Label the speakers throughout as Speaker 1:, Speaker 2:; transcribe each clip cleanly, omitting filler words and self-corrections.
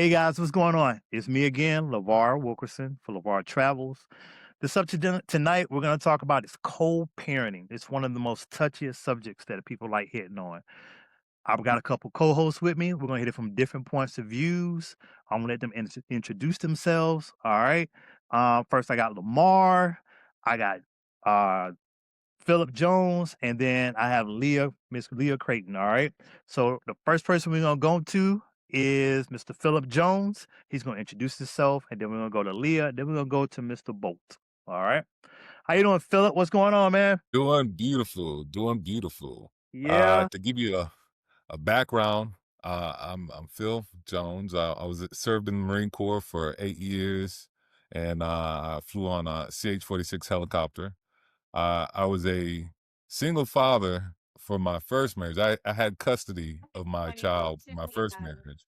Speaker 1: Hey guys, what's going on? It's me again, Levar Wilkerson for Levar Travels. The subject tonight we're going to talk about is co-parenting. It's one of the most touchiest subjects that people like hitting on. I've got a couple co-hosts with me. We're going to hit it from different points of views. I'm going to let them introduce themselves. All right. First, I got Lamar. I got uh, Phillip Jones, and then I have Miss Leah Creighton. All right. So the first person we're gonna go to is Mr. Phillip Jones. He's gonna introduce himself, and then we're gonna go to Leah. Then we're gonna go to Mr. Boult. All right. How you doing, Phillip? What's going on, man?
Speaker 2: Doing beautiful, doing beautiful.
Speaker 1: Yeah.
Speaker 2: To give you a background, I'm Phil Jones. I was served in the Marine Corps for 8 years, and I flew on a CH-46 helicopter. I was a single father for my first marriage. I had custody of my child for my first marriage,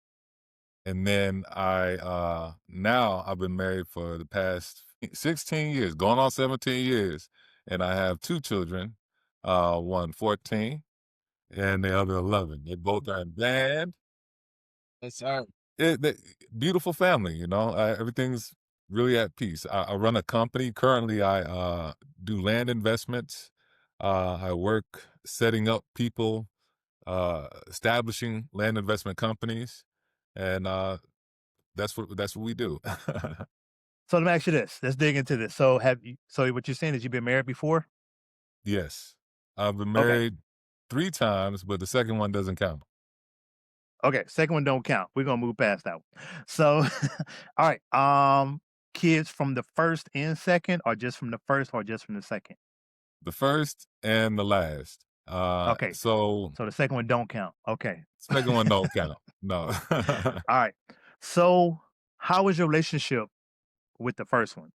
Speaker 2: and then now I've been married for the past 16 years, going on 17 years, and I have two children, one 14 and the other 11. They both are in band.
Speaker 3: Yes, sir.
Speaker 2: Beautiful family, everything's really at peace. I run a company. Currently, I do land investments. I work setting up people, establishing land investment companies, and that's what we do.
Speaker 1: So let me ask you this. Let's dig into this. So have you? So what you're saying is you've been married before?
Speaker 2: Yes. I've been
Speaker 1: Okay.
Speaker 2: married 3 times, but the second one doesn't count.
Speaker 1: Okay. Second one don't count. We're gonna move past that one. So, all right. Kids from the first and second, or just from the first, or just from the second?
Speaker 2: The first and the last.
Speaker 1: Okay.
Speaker 2: So
Speaker 1: So the second one don't count. Okay.
Speaker 2: second one don't count. No.
Speaker 1: All right. So how was your relationship with the first one?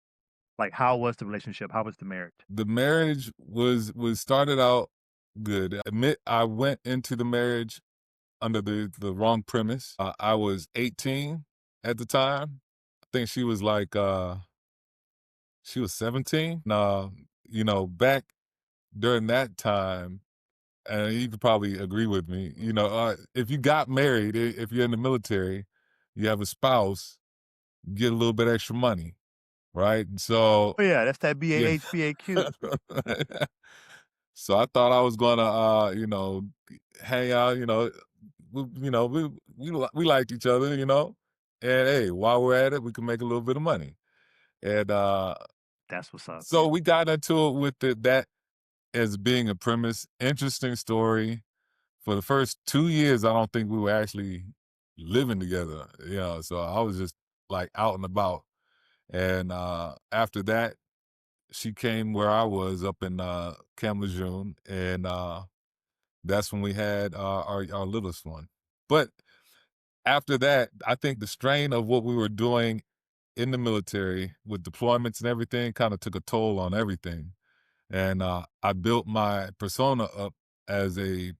Speaker 1: Like, how was the relationship? How was the marriage?
Speaker 2: The marriage was started out good. I admit I went into the marriage under the wrong premise. I was 18 at the time. I think she was 17. Back during that time, and you could probably agree with me, if you got married, if you're in the military, you have a spouse, you get a little bit extra money, right? So,
Speaker 1: Oh yeah, that's that
Speaker 2: yeah.
Speaker 1: BAHBAQ.
Speaker 2: So I thought I was gonna, hang out, we liked each other, and hey, while we're at it, we can make a little bit of money. And
Speaker 1: That's what's up.
Speaker 2: so we got into it with that as being a premise. Interesting story. For the first 2 years, I don't think we were actually living together, so I was just like out and about. And after that, she came where I was up in Camp Lejeune, and that's when we had our littlest one. But after that, I think the strain of what we were doing in the military with deployments and everything kind of took a toll on everything. And I built my persona up as a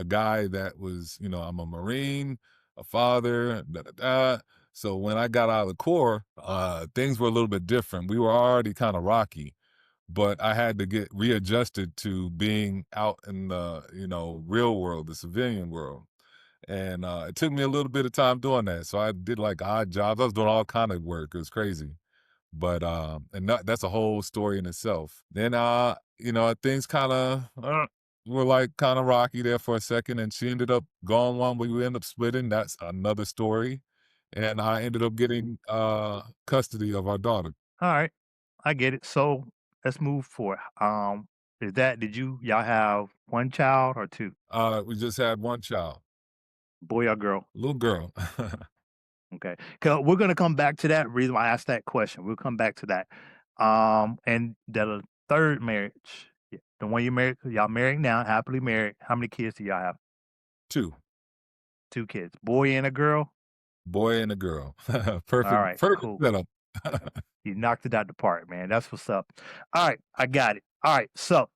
Speaker 2: guy that was, I'm a Marine, a father, da, da, da. So when I got out of the Corps, things were a little bit different. We were already kind of rocky, but I had to get readjusted to being out in the, real world, the civilian world. And it took me a little bit of time doing that. So I did like odd jobs. I was doing all kind of work. It was crazy. But that's a whole story in itself. Then things kind of were like kind of rocky there for a second, and she ended up going one. We ended up splitting. That's another story. And I ended up getting custody of our daughter.
Speaker 1: All right, I get it. So let's move forward. Did y'all have one child or two?
Speaker 2: We just had one child,
Speaker 1: Boy or girl?
Speaker 2: little girl.
Speaker 1: Okay. 'Cause we're gonna come back to that reason why I asked that question. We'll come back to that. And the third marriage, the one you married, y'all married now, happily married. How many kids do y'all have?
Speaker 2: 2,
Speaker 1: Two kids, boy and a girl.
Speaker 2: boy and a girl.
Speaker 1: All
Speaker 2: Perfect,
Speaker 1: right,
Speaker 2: perfect
Speaker 1: cool.
Speaker 2: setup.
Speaker 1: You knocked it out the park, man. That's what's up. All right, I got it. All right, so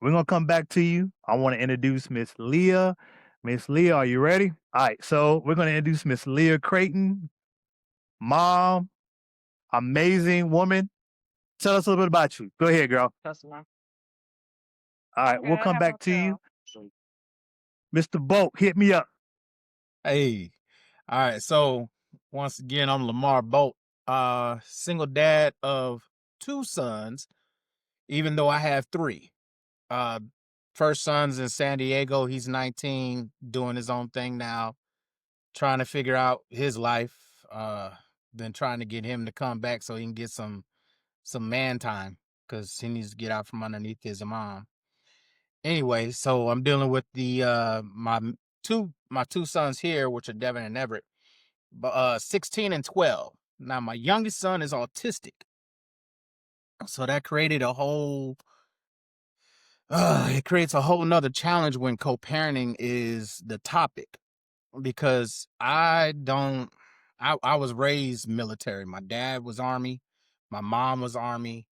Speaker 1: we're gonna come back to you. I want to introduce Miss Leah. Miss Leah, are you ready? All right, so we're gonna introduce Miss Leah Creighton, mom, amazing woman. Tell us a little bit about you. Go ahead, girl.
Speaker 3: Customer.
Speaker 1: All right,
Speaker 3: Okay,
Speaker 1: we'll
Speaker 3: I
Speaker 1: come
Speaker 3: have
Speaker 1: back
Speaker 3: a
Speaker 1: to you.
Speaker 3: girl.
Speaker 1: Mr. Boat, hit me up.
Speaker 3: Hey. All right. So Once again, I'm Lamar Boult, single dad of 2 sons, even though I have 3. Uh, First son's in San Diego. He's 19, doing his own thing now, trying to figure out his life. Been trying to get him to come back so he can get some man time because he needs to get out from underneath his mom. Anyway, so I'm dealing with the my two sons here, which are Devin and Everett, but 16 and 12. Now my youngest son is autistic, so that created a whole it creates a whole nother challenge when co-parenting is the topic, because I was raised military. My dad was Army, my mom was Army.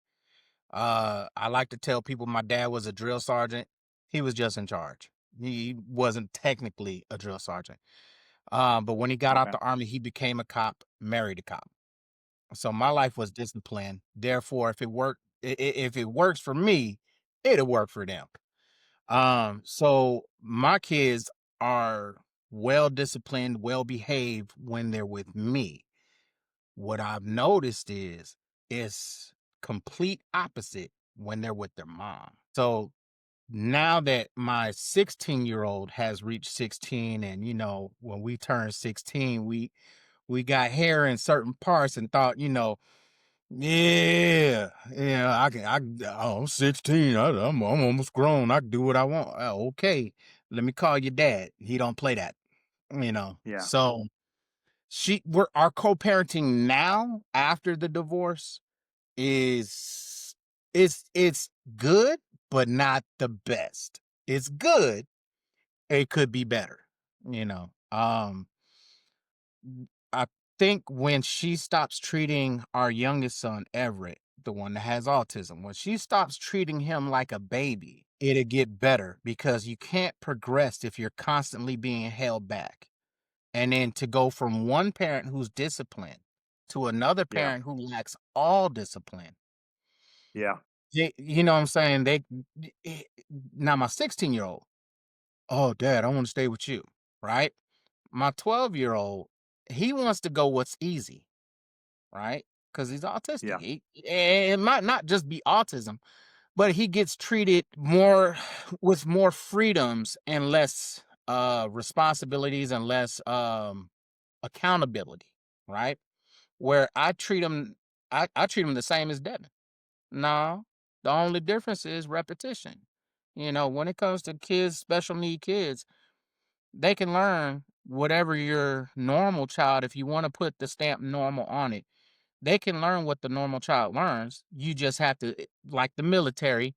Speaker 3: I like to tell people my dad was a drill sergeant. He was just in charge. He wasn't technically a drill sergeant. But when he got out
Speaker 1: Okay.
Speaker 3: the Army, he became a cop, married a cop. So my life was disciplined. Therefore, if it works for me, it'll work for them. So my kids are well disciplined, well behaved when they're with me. What I've noticed is it's complete opposite when they're with their mom. So now that my 16-year-old has reached 16, and when we turned 16, we got hair in certain parts and thought, yeah, I'm 16. I'm almost grown. I can do what I want. Okay, let me call your dad. He don't play that,
Speaker 1: Yeah.
Speaker 3: So our co-parenting now after the divorce is it's good, but not the best. It's good. It could be better, you know. I think when she stops treating our youngest son, Everett, the one that has autism, when she stops treating him like a baby, it'll get better, because you can't progress if you're constantly being held back. And then to go from one parent who's disciplined to another
Speaker 1: Yeah.
Speaker 3: parent who lacks all discipline.
Speaker 1: Yeah.
Speaker 3: You know what I'm saying? Now my 16-year-old, oh, dad, I want to stay with you, right? My 12-year-old, he wants to go what's easy, right? Because he's autistic.
Speaker 1: Yeah.
Speaker 3: It might not just be autism, but he gets treated more with more freedoms and less responsibilities and less accountability, right? Where I treat him the same as Devin. No, the only difference is repetition. When it comes to kids, special need kids, they can learn whatever your normal child, if you want to put the stamp normal on it, they can learn what the normal child learns. You just have to, like the military,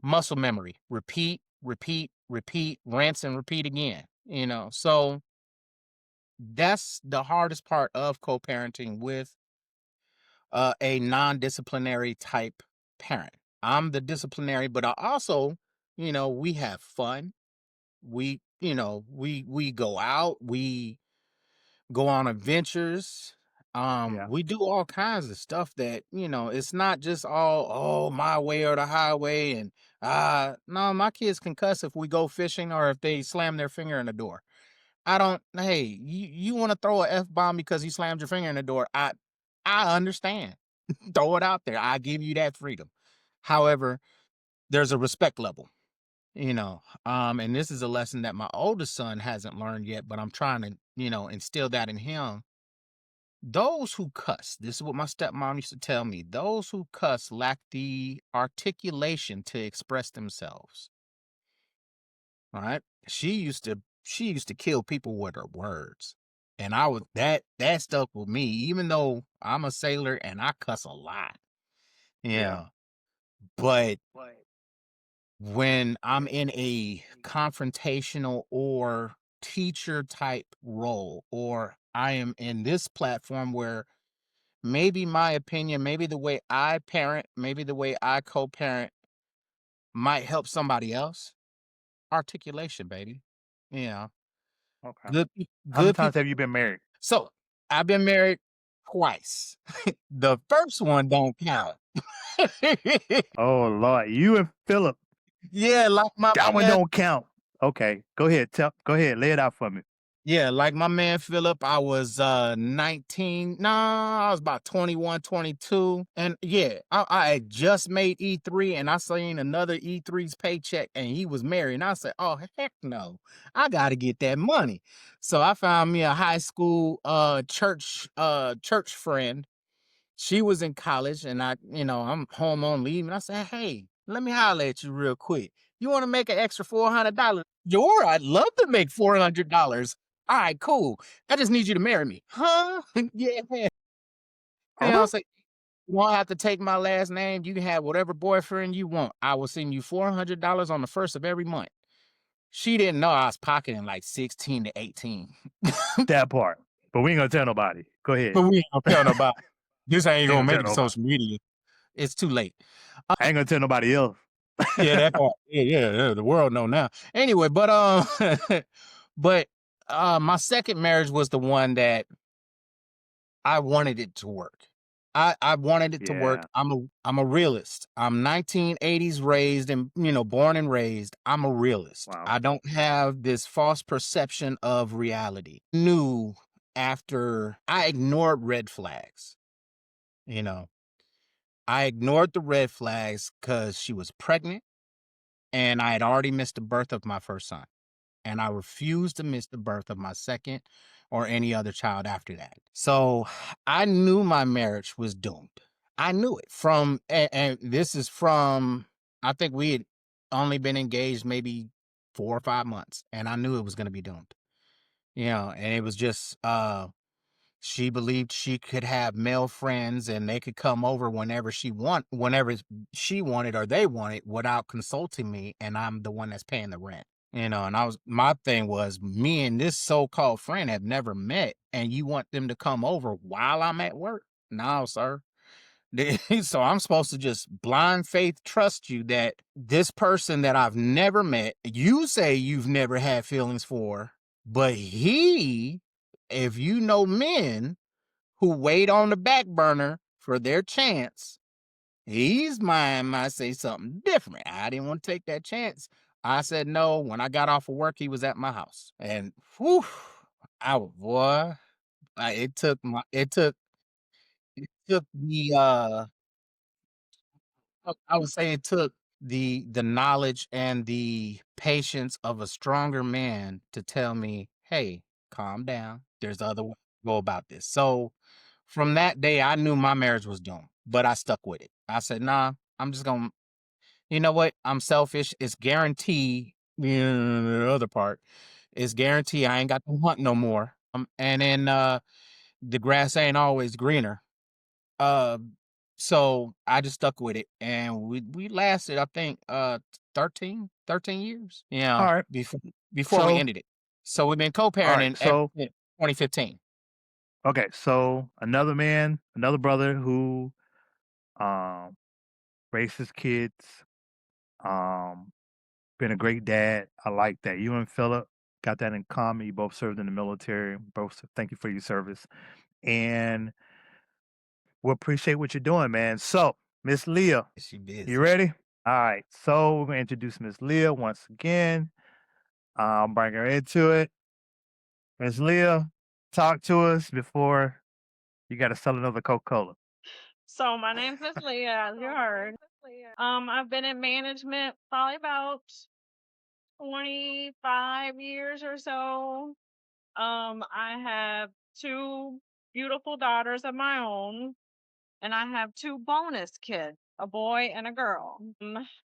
Speaker 3: muscle memory, repeat, repeat, repeat, rinse and repeat again. So that's the hardest part of co-parenting with a non-disciplinary type parent. I'm the disciplinary, but I also, we have fun. We go out, we go on adventures.
Speaker 1: Yeah.
Speaker 3: We do all kinds of stuff that, it's not just all, oh, my way or the highway. And no, my kids can cuss if we go fishing or if they slam their finger in the door. I don't, hey, you want to throw a F-bomb because you slammed your finger in the door. I understand. Throw it out there. I give you that freedom. However, there's a respect level, and this is a lesson that my oldest son hasn't learned yet, but I'm trying to, instill that in him. Those who cuss, this is what my stepmom used to tell me, those who cuss lack the articulation to express themselves. All right. She used to kill people with her words. And I was that stuck with me, even though I'm a sailor and I cuss a lot.
Speaker 1: Yeah.
Speaker 3: But when I'm in a confrontational or teacher type role, or I am in this platform where maybe my opinion, maybe the way I parent, maybe the way I co-parent might help somebody else. Articulation, baby. Yeah.
Speaker 1: Okay.
Speaker 3: Good,
Speaker 1: How many
Speaker 3: good
Speaker 1: times
Speaker 3: people.
Speaker 1: have you been married?
Speaker 3: So I've been married twice. The first one don't count.
Speaker 1: Oh Lord, you and Phillip.
Speaker 3: Yeah, like my
Speaker 1: That one
Speaker 3: man.
Speaker 1: don't count. Okay. Go ahead. Go ahead. Lay it out for me.
Speaker 3: Yeah, like my man Phillip, I was 19. Nah, I was about 21, 22. And yeah, I had just made E3 and I seen another E3's paycheck and he was married. And I said, oh heck no, I gotta get that money. So I found me a high school church friend. She was in college and I'm home on leave and I said, hey, let me holler at you real quick. You want to make an extra $400? Sure, I'd love to make $400. All right, cool. I just need you to marry me. Huh? Yeah. And I was like, you won't have to take my last name. You can have whatever boyfriend you want. I will send you $400 on the first of every month. She didn't know I was pocketing like 16 to 18.
Speaker 1: That part. But we ain't gonna tell nobody. Go ahead.
Speaker 3: But we ain't gonna tell nobody. This ain't gonna make it to
Speaker 1: nobody.
Speaker 3: social media. It's too late.
Speaker 1: I ain't gonna tell nobody else.
Speaker 3: Yeah, that part. Yeah, the world know now. Anyway, but but my second marriage was the one that I wanted it to work. I wanted it to work.
Speaker 1: Yeah.
Speaker 3: I'm a realist. I'm 1980s raised and born and raised. I'm a realist.
Speaker 1: Wow.
Speaker 3: I don't have this false perception of reality. Knew after I ignored red flags. I ignored the red flags because she was pregnant and I had already missed the birth of my first son. And I refused to miss the birth of my second or any other child after that. So I knew my marriage was doomed. I knew it and this is from, I think we had only been engaged maybe 4 or 5 months, and I knew it was going to be doomed. And it was just, she believed she could have male friends and they could come over whenever she wanted or they wanted without consulting me, and I'm the one that's paying the rent. And my thing was, me and this so-called friend have never met, and you want them to come over while I'm at work? No, sir. So I'm supposed to just blind faith trust you that this person that I've never met, you say you've never had feelings for, but if you know men who wait on the back burner for their chance, he's mine might say something different. I didn't want to take that chance. I said no. When I got off of work, he was at my house. And whew, it took the I would say it took the knowledge and the patience of a stronger man to tell me, hey, calm down. There's other ways to go about this. So from that day, I knew my marriage was doomed, but I stuck with it. I said, nah, I'm just gonna, you know what? I'm selfish. It's guaranteed. The other part is guaranteed I ain't got to hunt no more. And then the grass ain't always greener. So I just stuck with it, and we lasted, I think, 13 years.
Speaker 1: All right.
Speaker 3: Before we ended it. So we've been co-parenting
Speaker 1: so
Speaker 3: 2015.
Speaker 1: Okay, so another man, another brother who raised his kids, um, been a great dad. I like that. You and Phillip got that in common. You both served in the military. Both thank you for your service. And we appreciate what you're doing, man. So, Miss Leah,
Speaker 3: She busy.
Speaker 1: you ready? All right. So we're gonna introduce Miss Leah once again. Bring her into it. Miss Leah, talk to us before you got to sell another Coca-Cola.
Speaker 4: So my name's Miss Leah, as you heard. I've been in management probably about 25 years or so. I have 2 beautiful daughters of my own, and I have 2 bonus kids, a boy and a girl.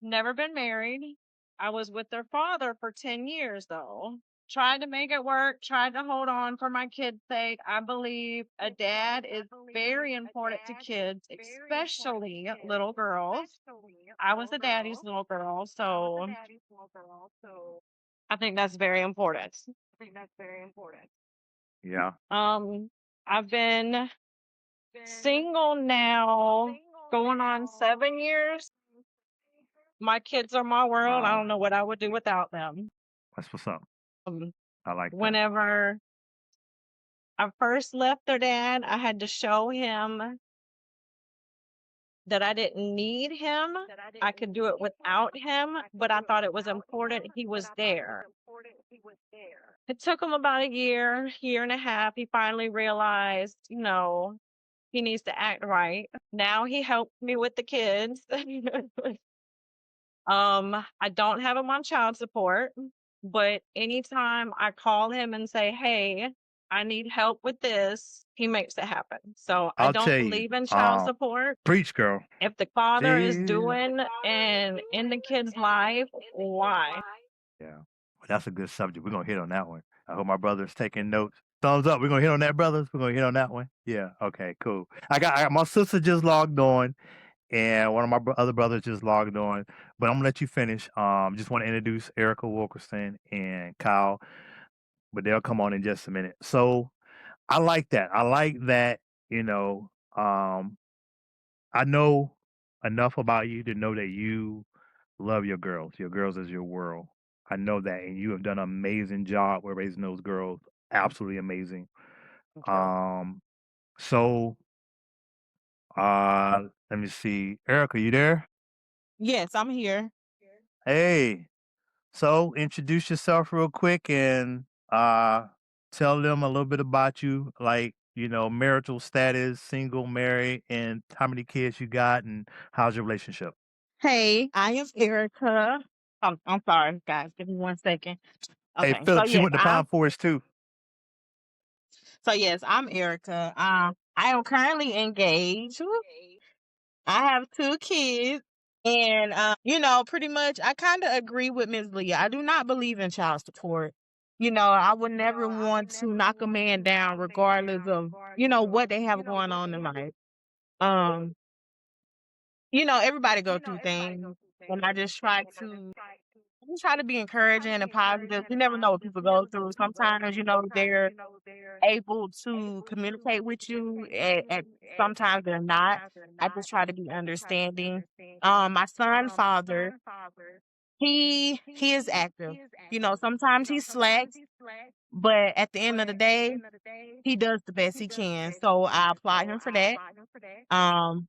Speaker 4: Never been married. I was with their father for 10 years though. Tried to make it work, tried to hold on for my kids' sake. I believe a dad is very important to kids, especially little girls. I was a daddy's little girl, so I think that's very important.
Speaker 1: Yeah.
Speaker 4: I've been single now going on 7 years. My kids are my world. I
Speaker 1: Wow.
Speaker 4: don't know what I would do without them.
Speaker 1: That's what's up.
Speaker 4: Um,
Speaker 1: I like that.
Speaker 4: Whenever I first left their dad, I had to show him that I didn't need him. I could do it without him, but I thought it was important he was there. It took him about a year and a half. He finally realized, he needs to act right. Now he helps me with the kids. I don't have him on child support, but anytime I call him and say, "Hey, I need help with this," he makes it happen. So I
Speaker 1: I'll
Speaker 4: don't
Speaker 1: tell you.
Speaker 4: believe in child support.
Speaker 1: Preach, girl.
Speaker 4: If the father is
Speaker 1: See?
Speaker 4: doing and in the kid's life, why?
Speaker 1: Yeah. Well, that's a good subject. We're gonna hit on that one. I hope my brother's taking notes. Thumbs up. We're gonna hit on that, brothers. We're gonna hit on that one. Yeah. Okay. Cool. I got my sister just logged on, and one of my other brothers just logged on. But I'm gonna let you finish. Just want to introduce Erica Wilkerson and Kyle, but they'll come on in just a minute. So I like that. I like that. You know, I know enough about you to know that you love your girls. Your girls is your world. I know that, and you have done an amazing job with raising those girls. Absolutely amazing.
Speaker 4: Thank you.
Speaker 1: So let me see. Erica, you there?
Speaker 5: Yes, I'm here.
Speaker 1: Hey. So introduce yourself real quick and tell them a little bit about you, like, marital status, single, married, and how many kids you got and how's your relationship?
Speaker 5: Hey, I am Erica. I'm sorry, guys. Give me 1 second.
Speaker 1: Hey,
Speaker 5: Okay.
Speaker 1: Phillip, she went to Pine Forest too.
Speaker 5: I'm Erica. I am currently engaged. I have 2 kids, and pretty much I kind of agree with Ms. Leah. I do not believe in child support. I would never want to knock a man down regardless of, what they have going on in life. Um, everybody go through things, and I just try to be encouraging and positive. You never know what people go through. Sometimes, they're able to communicate with you, and sometimes they're not. I just try to be understanding. My son's father, he is active. Sometimes he slacks, but at the end of the day, he does the best he can. So I applaud him for that.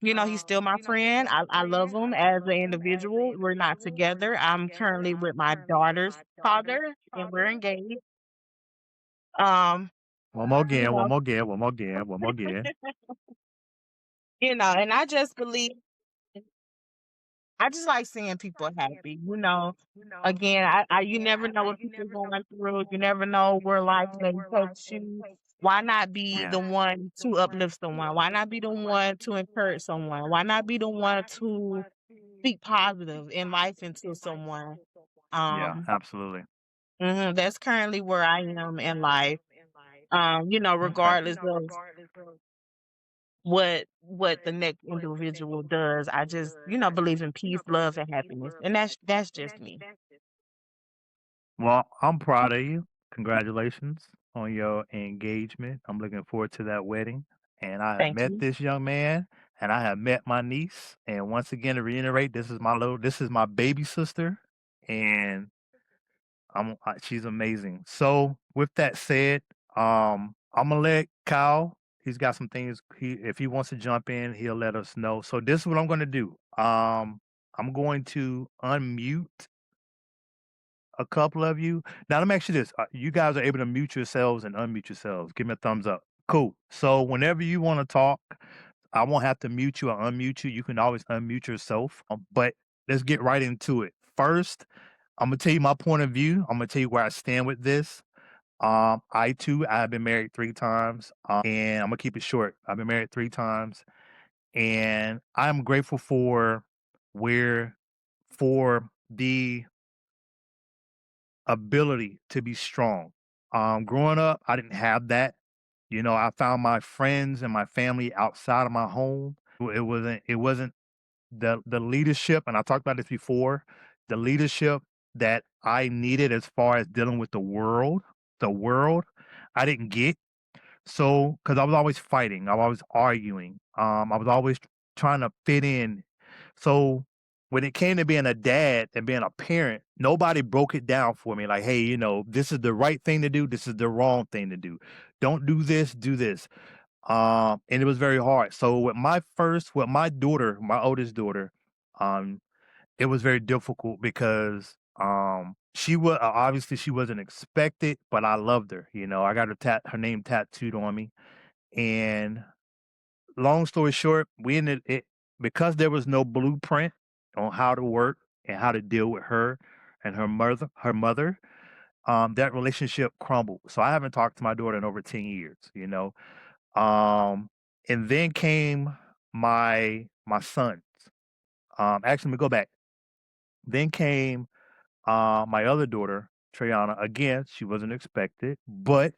Speaker 5: He's still my friend. I love him as an individual. We're not together. I'm currently with my daughter's father, and we're engaged. Um,
Speaker 1: One more
Speaker 5: you
Speaker 1: again,
Speaker 5: know,
Speaker 1: one more again, one more again, one more again.
Speaker 5: and I just believe I just like seeing people happy. Again, you never know what people are going through. You never know where life may take you. Why not be
Speaker 1: Yeah.
Speaker 5: the one to uplift someone? Why not be the one to encourage someone? Why not be the one to speak positive in life into someone?
Speaker 1: Yeah,
Speaker 5: Um,
Speaker 1: absolutely.
Speaker 5: that's currently where I am in life.
Speaker 1: Okay.
Speaker 5: Regardless of what the next individual does, I just, believe in peace, love, and happiness. And that's just me.
Speaker 1: Well, I'm proud of you. Congratulations on your engagement. I'm looking forward to that wedding. And I have
Speaker 5: Thank
Speaker 1: met
Speaker 5: you.
Speaker 1: this young man, and I have met my niece. And once again, to reiterate, this is my baby sister, and she's amazing. So, with that said, I'm gonna let Kyle. He's got some things. If he wants to jump in, he'll let us know. So this is what I'm gonna do. I'm going to unmute a couple of you. Now, let me ask you this. You guys are able to mute yourselves and unmute yourselves. Give me a thumbs up. Cool. So whenever you want to talk, I won't have to mute you or unmute you. You can always unmute yourself. But let's get right into it. First, I'm going to tell you my point of view. I'm going to tell you where I stand with this. I have been married 3 times. And I'm going to keep it short. I've been married 3 times. And I'm grateful for the ability to be strong. Growing up, I didn't have that. I found my friends and my family outside of my home. It wasn't the leadership, and I talked about this before, the leadership that I needed as far as dealing with the world. I didn't get. So, because I was always fighting, I was always arguing, I was always trying to fit in. So, when it came to being a dad and being a parent, nobody broke it down for me like, hey, this is the right thing to do, this is the wrong thing to do. Don't do this, do this. And it was very hard. So with my daughter, my oldest daughter, um, it was very difficult because she was obviously she wasn't expected, but I loved her. You know, I got her name tattooed on me, and long story short, we ended it because there was no blueprint on how to work and how to deal with her and her mother. That relationship crumbled. So I haven't talked to my daughter in over 10 years. You know, and then came my sons. Actually, let me go back. Then came my other daughter, Triana. Again, she wasn't expected, but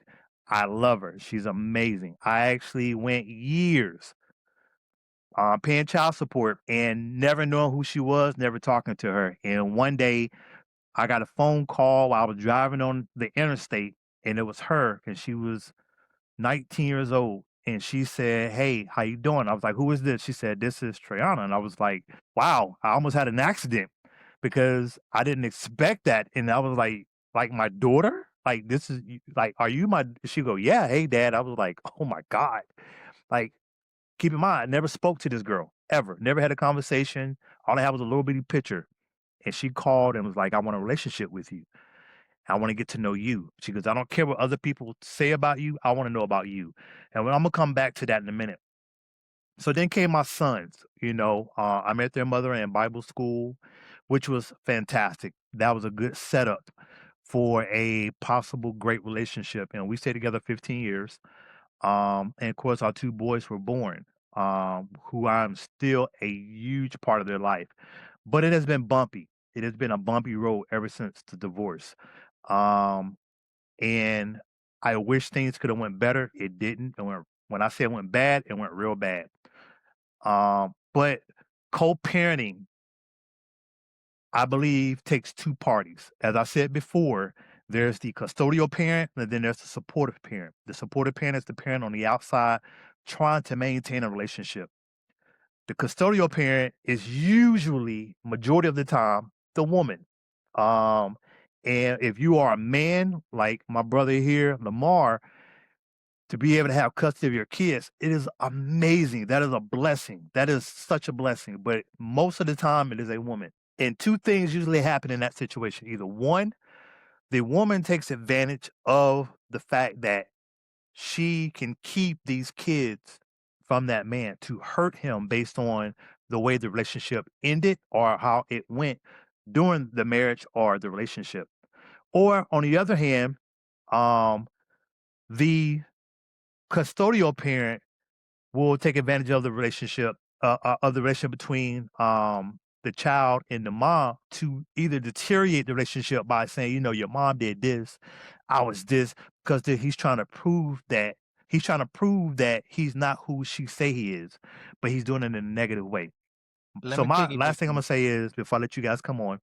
Speaker 1: I love her. She's amazing. I actually went years paying child support and never knowing who she was, never talking to her. And one day I got a phone call while I was driving on the interstate, and it was her, and she was 19 years old. And she said, "Hey, how you doing?" I was like, "Who is this?" She said, "This is Triana." And I was like, wow, I almost had an accident because I didn't expect that. And I was like my daughter? Like, this is like, are you my, she go, "Yeah, hey dad." I was like, oh my God. Like, keep in mind, I never spoke to this girl ever, never had a conversation. All I had was a little bitty picture. And she called and was like, "I want a relationship with you. I want to get to know you." She goes, "I don't care what other people say about you. I want to know about you." And I'm going to come back to that in a minute. So then came my sons. You know, I met their mother in Bible school, which was fantastic. That was a good setup for a possible great relationship. And we stayed together 15 years. And of course, our two boys were born, who I'm still a huge part of their life. But it has been bumpy. It has been a bumpy road ever since the divorce. Um, and I wish things could have went better. It didn't. When I say it went bad, it went real bad. But co-parenting, I believe, takes two parties. As I said before, there's the custodial parent, and then there's the supportive parent. The supportive parent is the parent on the outside trying to maintain a relationship. The custodial parent is usually, majority of the time, the woman. Um, and if you are a man, like my brother here, Lamar, to be able to have custody of your kids, it is amazing. That is a blessing. That is such a blessing. But most of the time, it is a woman. And two things usually happen in that situation. Either one, the woman takes advantage of the fact that she can keep these kids from that man to hurt him based on the way the relationship ended or how it went during the marriage or the relationship. Or on the other hand, um, the custodial parent will take advantage of the relationship between the child and the mom to either deteriorate the relationship by saying, you know, your mom did this, I was this, because he's trying to prove that he's not who she say he is, but he's doing it in a negative way.
Speaker 3: Let
Speaker 1: So
Speaker 3: me
Speaker 1: my
Speaker 3: piggyback
Speaker 1: last thing I'm
Speaker 3: on
Speaker 1: gonna say is, before I let you guys come on,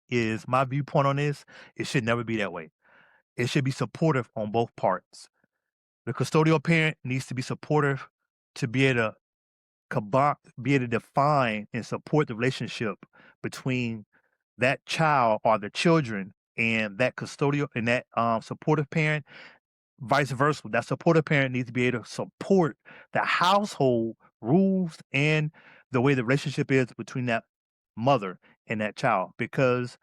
Speaker 1: is my viewpoint on this. It should never be that way. It should be supportive on both parts. The custodial parent needs to be supportive to be able to define and support the relationship between that child or the children and that custodial and that supportive parent. Vice versa, that supportive parent needs to be able to support the household rules and the way the relationship is between that mother and that child. Because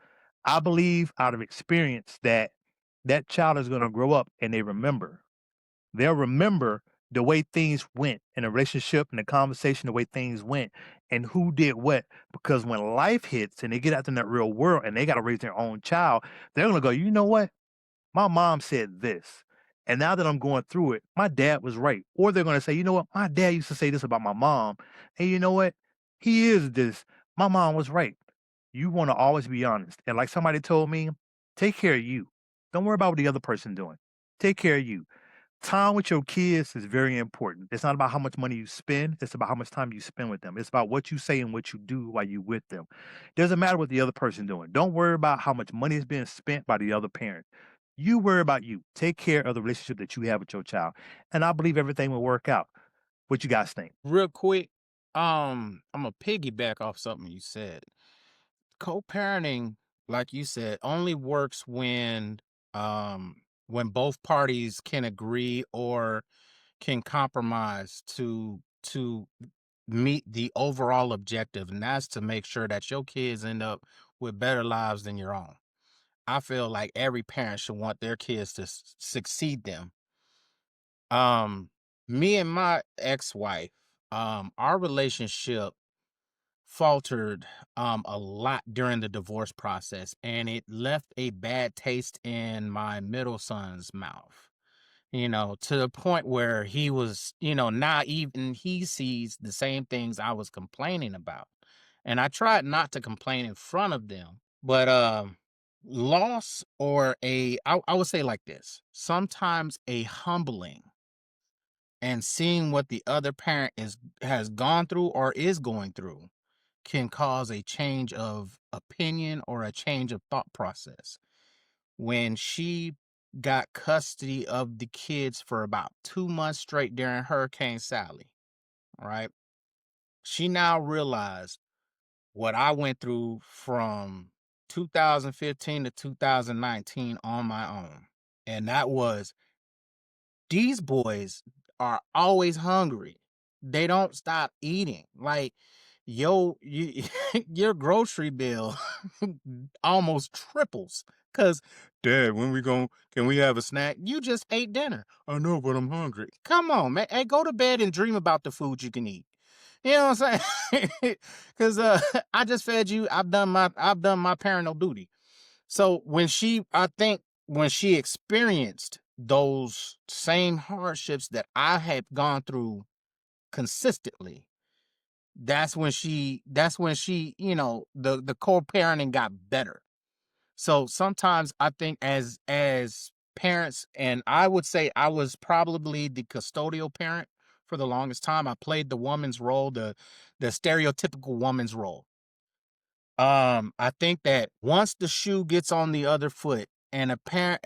Speaker 1: I believe out of experience that that child is going to grow up and they'll remember the way things went in a relationship and the conversation, the way things went, and who did what. Because when life hits and they get out in that real world and they got to raise their own child, they're going to go, you know what? My mom said this. And now that I'm going through it, my dad was right. Or they're going to say, you know what? My dad used to say this about my mom. And you know what? He is this. My mom was right. You want to always be honest. And like somebody told me, take care of you. Don't worry about what the other person doing. Take care of you. Time with your kids is very important. It's not about how much money you spend. It's about how much time you spend with them. It's about what you say and what you do while you with them. Doesn't matter what the other person doing. Don't worry about how much money is being spent by the other parent. You worry about you. Take care of the relationship that you have with your child. And I believe everything will work out. What you guys think?
Speaker 3: real quick. I'm gonna piggyback off something you said. Co-parenting, like you said, only works when both parties can agree or can compromise to meet the overall objective, and that's to make sure that your kids end up with better lives than your own. I feel like every parent should want their kids to succeed them. Me and my ex-wife, our relationship faltered a lot during the divorce process, and it left a bad taste in my middle son's mouth. To the point where he was, now even he sees the same things I was complaining about. And I tried not to complain in front of them, but loss or I would say like this, sometimes a humbling and seeing what the other parent has gone through or is going through can cause a change of opinion or a change of thought process. When she got custody of the kids for about 2 months straight during Hurricane Sally, right? She now realized what I went through from 2015 to 2019 on my own. And that was, these boys are always hungry. They don't stop eating. Like, your grocery bill almost triples. Cause, Dad, can we have a snack? You just ate dinner. I know, but I'm hungry. Come on, man. Hey, go to bed and dream about the food you can eat. You know what I'm saying? Cause I just fed you. I've done my parental duty. So I think when she experienced those same hardships that I had gone through consistently, that's when she, the co-parenting got better. So sometimes I think as parents, and I would say I was probably the custodial parent for the longest time. I played the woman's role, the stereotypical woman's role. I think that once the shoe gets on the other foot and a parent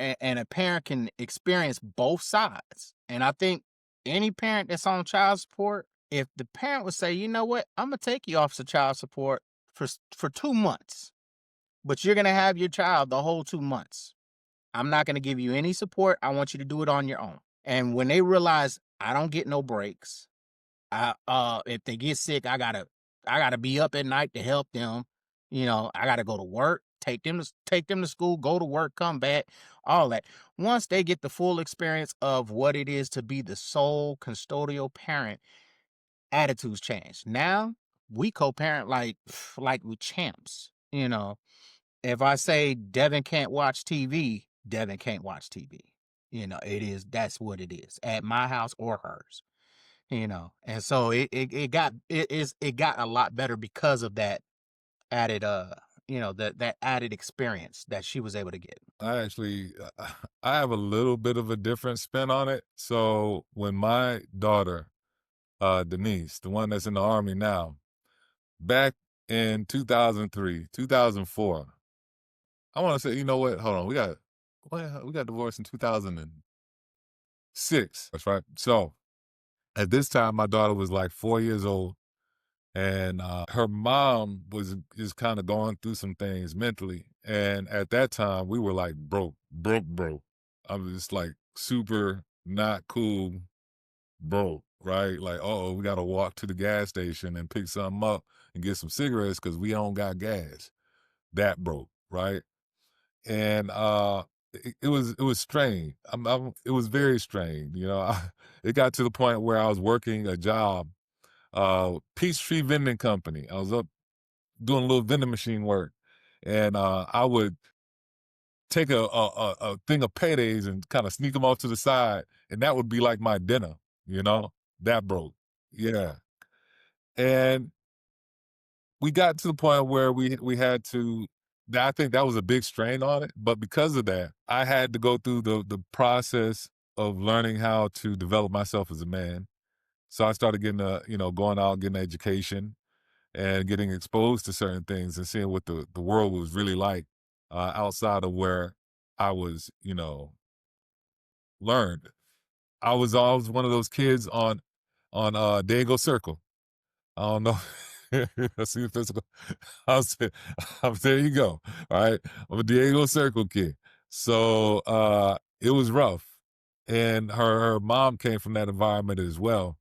Speaker 3: can experience both sides. And I think any parent that's on child support, if the parent would say, you know what, I'm gonna take you off of child support for 2 months, but you're gonna have your child the whole 2 months. I'm not gonna give you any support. I want you to do it on your own. And when they realize I don't get no breaks, if they get sick, I gotta be up at night to help them. I gotta go to work, take them to school, go to work, come back, all that. Once they get the full experience of what it is to be the sole custodial parent, attitudes change. Now we co-parent like we champs. If I say Devin can't watch TV, Devin can't watch TV. That's what it is at my house or hers. And so it got a lot better because of that added that added experience that she was able to get.
Speaker 2: I have a little bit of a different spin on it. So when my daughter, Denise, the one that's in the Army now, back in 2003, 2004, I want to say, you know what? Hold on, we got divorced in 2006. That's right. So at this time, my daughter was like 4 years old, and her mom is kind of going through some things mentally. And at that time, we were like broke. I was just like super not cool, broke, right? Like, we got to walk to the gas station and pick something up and get some cigarettes because we don't got gas. That broke, right? And it was strange. It was very strange. It got to the point where I was working a job, Peachtree Vending Company. I was up doing a little vending machine work, and I would take a thing of paydays and kind of sneak them off to the side, and that would be like my dinner. That broke. Yeah, and we got to the point where we had to. I think that was a big strain on it, but because of that, I had to go through the process of learning how to develop myself as a man. So I started getting going out, getting an education, and getting exposed to certain things and seeing what the world was really like outside of where I was, learned. I was always one of those kids on Dago Circle. I don't know. I see the physical. There you go. All right. I'm a Diego Circle kid. So it was rough. and her mom came from that environment as well.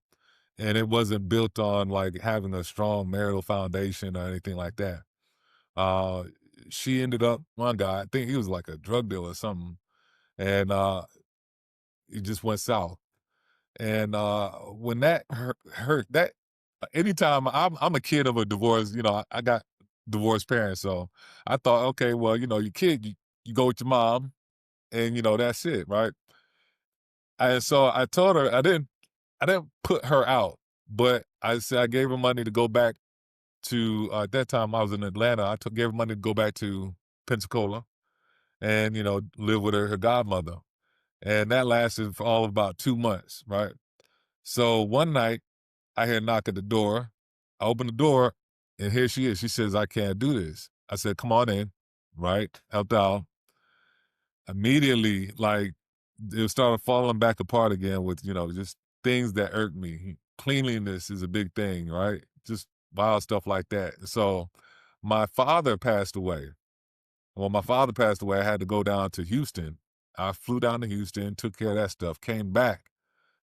Speaker 2: And it wasn't built on like having a strong marital foundation or anything like that. Uh, she ended up, one guy, I think he was like a drug dealer or something, and he just went south. And when that hurt that anytime I'm a kid of a divorce, I got divorced parents, so I thought, okay, well, your kid, you go with your mom, and that's it, right? And so I told her I didn't put her out, but I said I gave her money to go back to at that time I was in Atlanta. Gave her money to go back to Pensacola and live with her godmother, and that lasted for all of about 2 months, right? So one night I hear a knock at the door. I open the door, and here she is. She says, "I can't do this." I said, "Come on in," right? Helped out. Immediately, like, it started falling back apart again with, just things that irked me. Cleanliness is a big thing, right? Just wild stuff like that. So my father passed away. When my father passed away, I had to go down to Houston. I flew down to Houston, took care of that stuff, came back.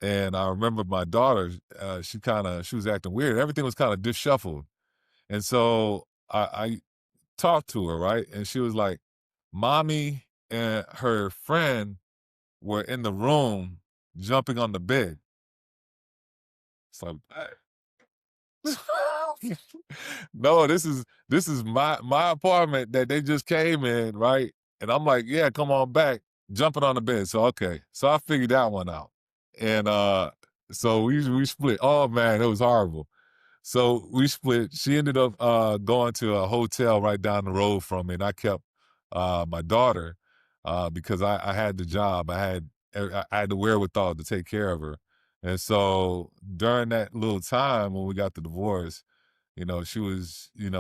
Speaker 2: And I remember my daughter, she was acting weird. Everything was kind of disshuffled. And so I talked to her, right? And she was like, Mommy and her friend were in the room jumping on the bed. It's like, no, this is my apartment that they just came in, right? And I'm like, yeah, come on back, jumping on the bed. So okay, so I figured that one out, and so we split. Oh man, it was horrible. So we split. She ended up going to a hotel right down the road from me, and I kept my daughter because I had the job. I had the wherewithal to take care of her. And so during that little time when we got the divorce, she was, there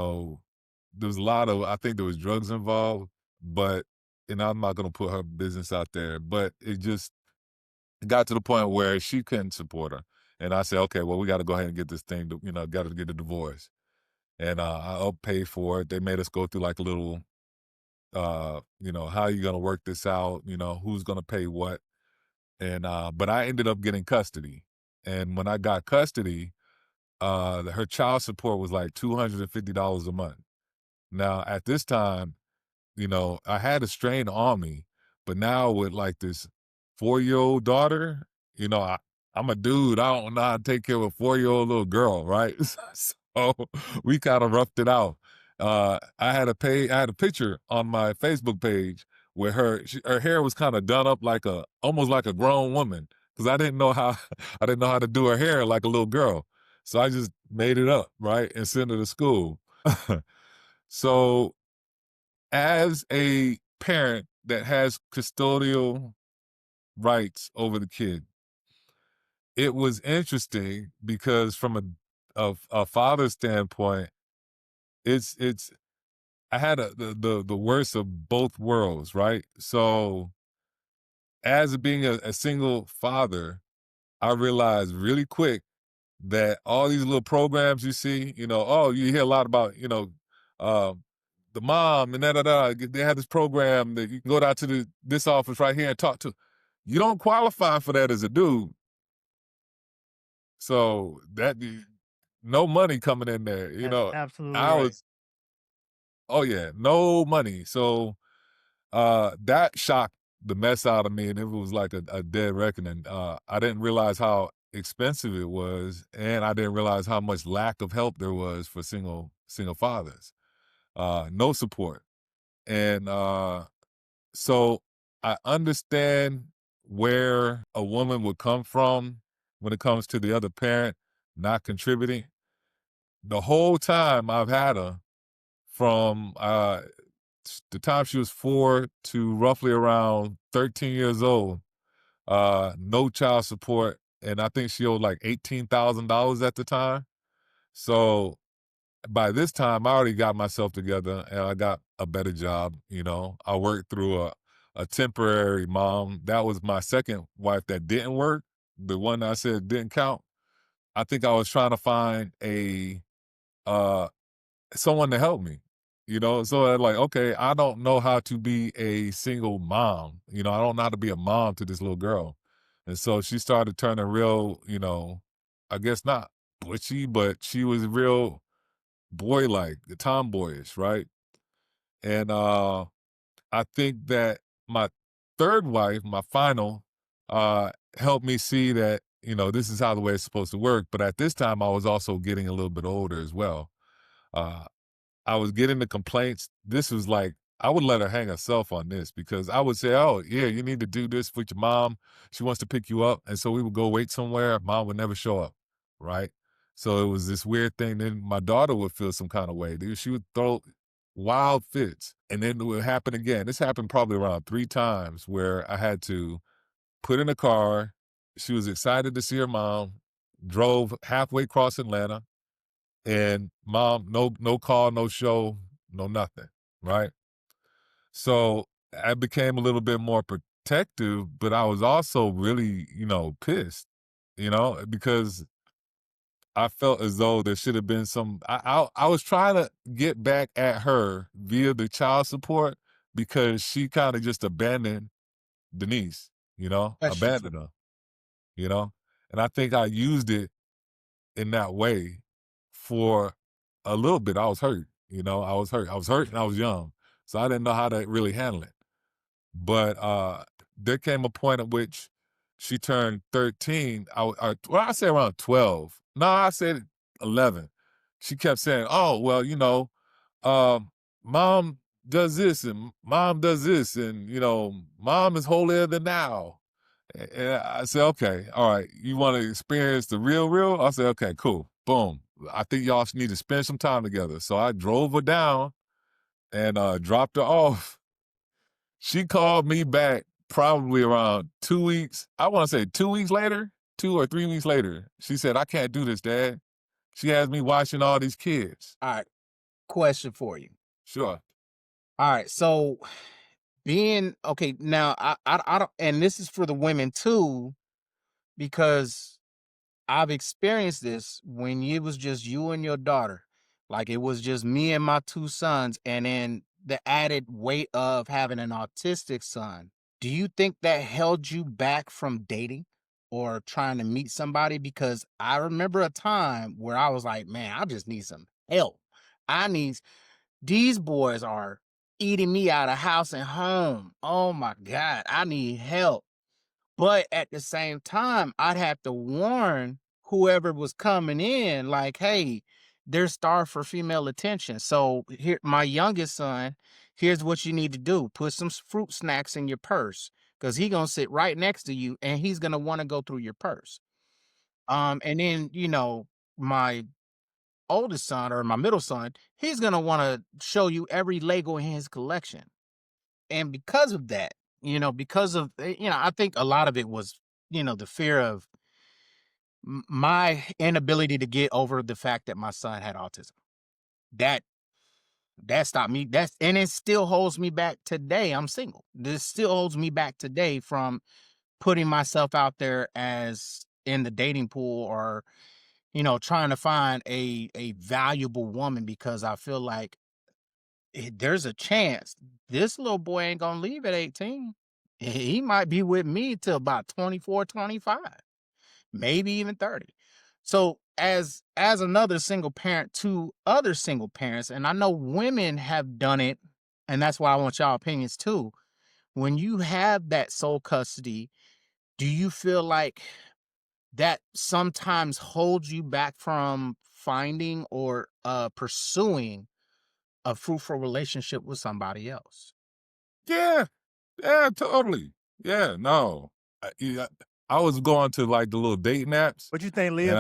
Speaker 2: was a lot of, I think there was drugs involved, but, I'm not going to put her business out there, but it just got to the point where she couldn't support her. And I said, okay, well, we got to go ahead and get this thing, got to get a divorce. And I paid for it. They made us go through like a little, how are you going to work this out? Who's going to pay what? And, but I ended up getting custody. And when I got custody, her child support was like $250 a month. Now, at this time, I had a strain on me, but now with like this 4-year-old daughter, I'm a dude. I don't know how to take care of a 4-year-old little girl, right? So we kind of roughed it out. I had a picture on my Facebook page where her hair was kind of done up like almost like a grown woman because I didn't know how to do her hair like a little girl. So I just made it up, right, and sent her to school. So as a parent that has custodial rights over the kid, it was interesting because from a father's standpoint, it's I had the worst of both worlds, right? So as being a single father, I realized really quick that all these little programs you see, you hear a lot about, uh, the mom and da. They have this program that you can go down to this office right here and talk to. You don't qualify for that as a dude. So that no money coming in there,
Speaker 1: That's absolutely
Speaker 2: I
Speaker 1: right.
Speaker 2: was, oh yeah, no money. So that shocked the mess out of me, and it was like a dead reckoning. I didn't realize how expensive it was, and I didn't realize how much lack of help there was for single fathers. No support. And so I understand where a woman would come from when it comes to the other parent not contributing. The whole time I've had her, from the time she was 4 to roughly around 13 years old, no child support, and I think she owed like $18,000 at the time. So by this time, I already got myself together and I got a better job. I worked through a temporary mom. That was my second wife that didn't work. The one I said didn't count. I think I was trying to find uh, someone to help me. So I'm like, okay, I don't know how to be a single mom. I don't know how to be a mom to this little girl. And so she started turning real, I guess not butchy, but she was real boy-like, tomboyish, right? And I think that my third wife, my final, helped me see that, this is how the way it's supposed to work. But at this time, I was also getting a little bit older as well. Uh, I was getting the complaints. This was like, I would let her hang herself on this because I would say, oh, yeah, you need to do this with your mom. She wants to pick you up. And so we would go wait somewhere. Mom would never show up, right? So it was this weird thing. Then my daughter would feel some kind of way. She would throw wild fits. And then it would happen again. This happened probably around 3 times where I had to put in a car. She was excited to see her mom, drove halfway across Atlanta, and mom, no call, no show, no nothing, right? So I became a little bit more protective, but I was also really, pissed, because I felt as though there should have been some. I was trying to get back at her via the child support because she kind of just abandoned Denise,
Speaker 3: Question for
Speaker 2: abandoned her, you know, and I think I used it in that way for a little bit. I was hurt, I was hurt. I was hurt and I was young. So I didn't know how to really handle it. But there came a point at which she turned 13. I say around 12. No, I said 11. She kept saying, oh, well, mom does this and mom does this and, mom is holier than thou. And I said, okay, all right, you want to experience the real? I said, okay, cool, boom. I think y'all need to spend some time together. So I drove her down and dropped her off. She called me back probably around 2 weeks. I want to say 2 weeks later, 2 or 3 weeks later. She said, I can't do this, Dad. She has me watching all these kids.
Speaker 3: All right. Question for you.
Speaker 2: Sure.
Speaker 3: All right. So okay, now I don't, and this is for the women too, because I've experienced this when it was just you and your daughter. Like it was just me and my 2 sons, and then the added weight of having an autistic son. Do you think that held you back from dating or trying to meet somebody? Because I remember a time where I was like, man, I just need some help. These boys are eating me out of house and home. Oh my God, I need help. But at the same time, I'd have to warn whoever was coming in, like, hey, they're starved for female attention. So here, my youngest son, here's what you need to do. Put some fruit snacks in your purse because he's gonna sit right next to you and he's gonna want to go through your purse. And then, my oldest son or my middle son, he's gonna want to show you every Lego in his collection. And because of that, I think a lot of it was, the fear of my inability to get over the fact that my son had autism. That that stopped me. And it still holds me back today. I'm single. This still holds me back today from putting myself out there as in the dating pool or, trying to find a valuable woman because I feel like there's a chance this little boy ain't gonna leave at 18. He might be with me till about 24, 25, maybe even 30. So as another single parent to other single parents, and I know women have done it, and that's why I want y'all opinions too. When you have that sole custody, do you feel like that sometimes holds you back from finding or pursuing a fruitful relationship with somebody else?
Speaker 2: Yeah, totally. Yeah, no. I was going to like the little dating apps,
Speaker 1: What you think,
Speaker 2: and
Speaker 1: Leah?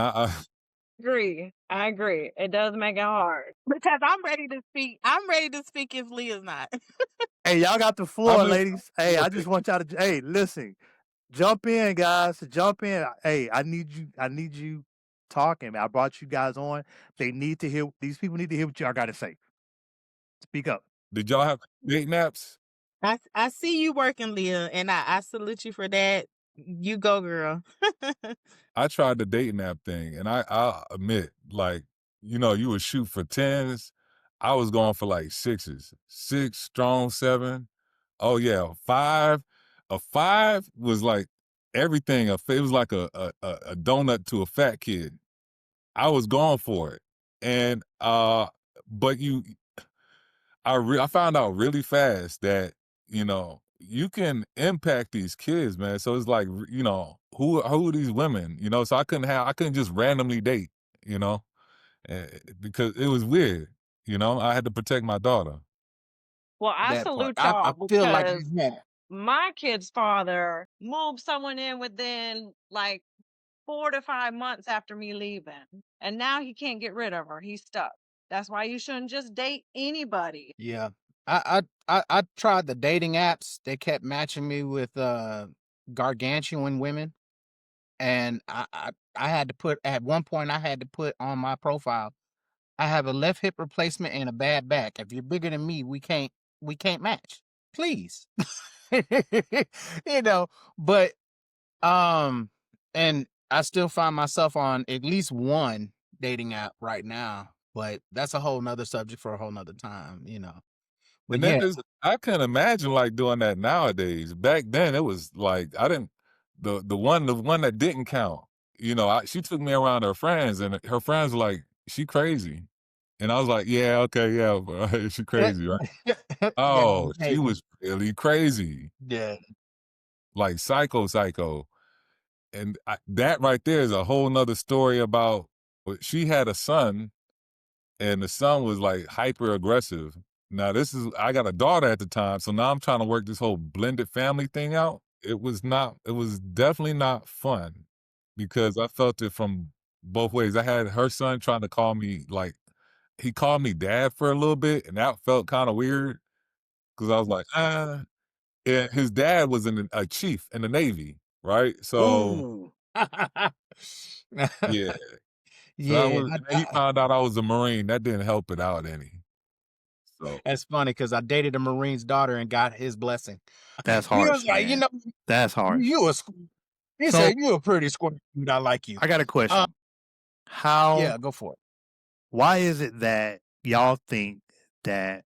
Speaker 4: I agree. It does make it hard.
Speaker 5: Because I'm ready to speak. I'm ready to speak if Leah's not.
Speaker 1: Hey, y'all got the
Speaker 2: I
Speaker 1: floor,
Speaker 2: knew.
Speaker 1: ladies. Hey, I just want y'all to. Hey, listen, jump in, guys. Jump in. Hey, I need you. I need you talking. I brought you guys on. They need to hear. These people need to hear what y'all got to say. Speak up.
Speaker 2: Did y'all have dating apps?
Speaker 5: I see you working, Leah, and I salute you for that. You go, girl.
Speaker 2: I tried the dating app thing, and I'll admit, like, you would shoot for 10s. I was going for like 6s. 6, strong 7. Oh yeah, 5. A 5 was like everything. It was like a donut to a fat kid. I was going for it, and but I found out really fast that you can impact these kids, man. So it's like who are these women? So I couldn't just randomly date, you know, because it was weird. I had to protect my daughter.
Speaker 4: Well, I
Speaker 3: That part.
Speaker 4: salute
Speaker 3: I
Speaker 4: y'all
Speaker 3: feel like
Speaker 4: because my kid's father moved someone in within like 4 to 5 months after me leaving, and now he can't get rid of her. He's stuck. That's why you shouldn't just date anybody.
Speaker 3: yeah. I tried the dating apps. They kept matching me with gargantuan women. And I had to put at one point I had to put on my profile, I have a left hip replacement and a bad back. If you're bigger than me, we can't match. Please. you know, but and I still find myself on at least one dating app right now, but that's a whole nother subject for a whole nother time. But
Speaker 2: And then
Speaker 3: yeah,
Speaker 2: I can't imagine like doing that nowadays. Back then it was like I didn't the one that didn't count. She took me around her friends and her friends were like, she crazy. And I was like, yeah, okay, yeah, bro. She crazy, right?
Speaker 3: yeah,
Speaker 2: Oh, she
Speaker 3: hey,
Speaker 2: was really crazy.
Speaker 3: yeah.
Speaker 2: Like psycho. And that right there is a whole nother story about she had a son and the son was like hyper aggressive. Now I got a daughter at the time, so now I'm trying to work this whole blended family thing out. It was definitely not fun because I felt it from both ways. I had her son trying to call me like he called me dad for a little bit, and that felt kind of weird because I was like, ah. And his dad was a chief in the Navy, right? So
Speaker 1: Ooh.
Speaker 2: yeah, so that
Speaker 3: Yeah,
Speaker 2: was. And then he found out I was a Marine. That didn't help it out any. So
Speaker 3: that's funny because I dated a Marine's daughter and got his blessing.
Speaker 1: That's
Speaker 3: He was
Speaker 1: harsh,
Speaker 3: like,
Speaker 1: man. That's harsh.
Speaker 3: you a he
Speaker 1: So
Speaker 3: said you a pretty square dude. I like you.
Speaker 1: I got a
Speaker 3: Uh,
Speaker 1: question. How
Speaker 3: yeah, go for it.
Speaker 1: why is it that y'all think that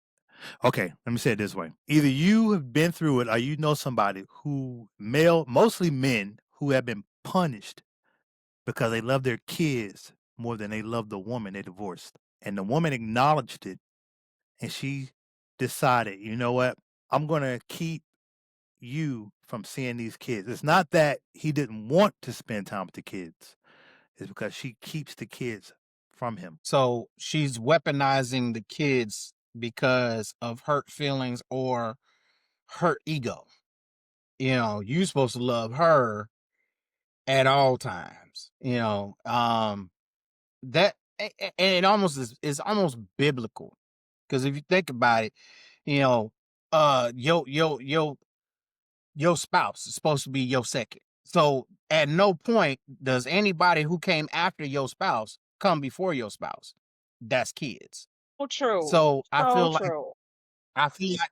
Speaker 1: okay, let me say it this way. Either you have been through it or you know somebody mostly men who have been punished because they love their kids more than they love the woman they divorced. And the woman acknowledged it and she decided, you know what? I'm going to keep you from seeing these kids. It's not that he didn't want to spend time with the kids. It's because she keeps the kids from him.
Speaker 3: So she's weaponizing the kids because of hurt feelings or hurt ego. You're supposed to love her at all times. That and it almost is almost biblical because if you think about it, you know, your spouse is supposed to be your second. So at no point does anybody who came after your spouse come before your spouse. That's kids.
Speaker 4: So true.
Speaker 3: So
Speaker 4: So true.
Speaker 3: I feel like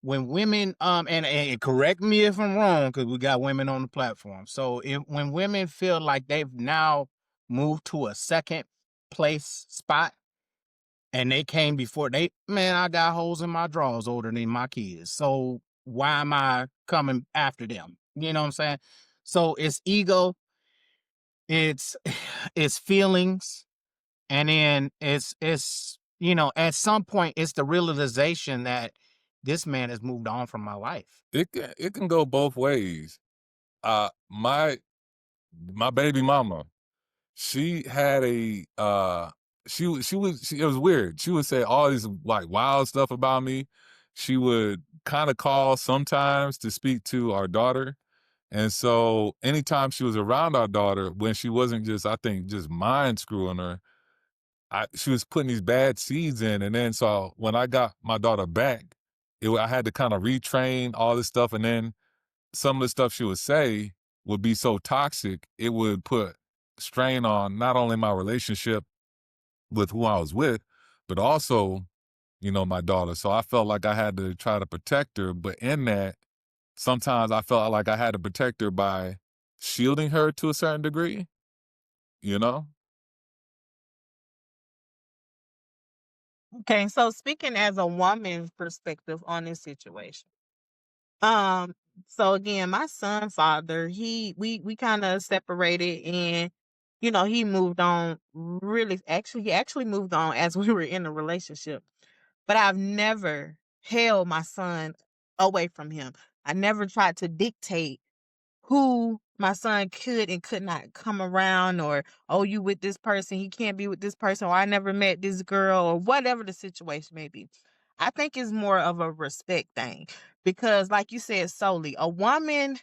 Speaker 3: when women and correct me if I'm wrong because we got women on the platform. So when women feel like they've now moved to a second place spot and they came before I got holes in my drawers older than my kids. So why am I coming after them? You know what I'm saying? So it's ego, it's it's feelings, and then it's at some point it's the realization that this man has moved on from my life.
Speaker 2: it can go both ways. My baby mama, she had it was weird. She would say all this like wild stuff about me. She would kind of call sometimes to speak to our daughter. And so anytime she was around our daughter, when she wasn't I think, just mind screwing her, she was putting these bad seeds in. And then so when I got my daughter back, I had to kind of retrain all this stuff. And then some of the stuff she would say would be so toxic, it would put strain on not only my relationship with who I was with, but also, my daughter. So I felt like I had to try to protect her. But in that, sometimes I felt like I had to protect her by shielding her to a certain degree, you know?
Speaker 5: Okay, so speaking as a woman's perspective on this situation, um, So again, my son father, we kind of separated, and he moved on he actually moved on as we were in a relationship. But I've never held my son away from him. I never tried to dictate who my son could and could not come around, or, oh, you with this person, he can't be with this person, or I never met this girl, or whatever the situation may be. I think it's more of a respect thing because, like you said, solely a woman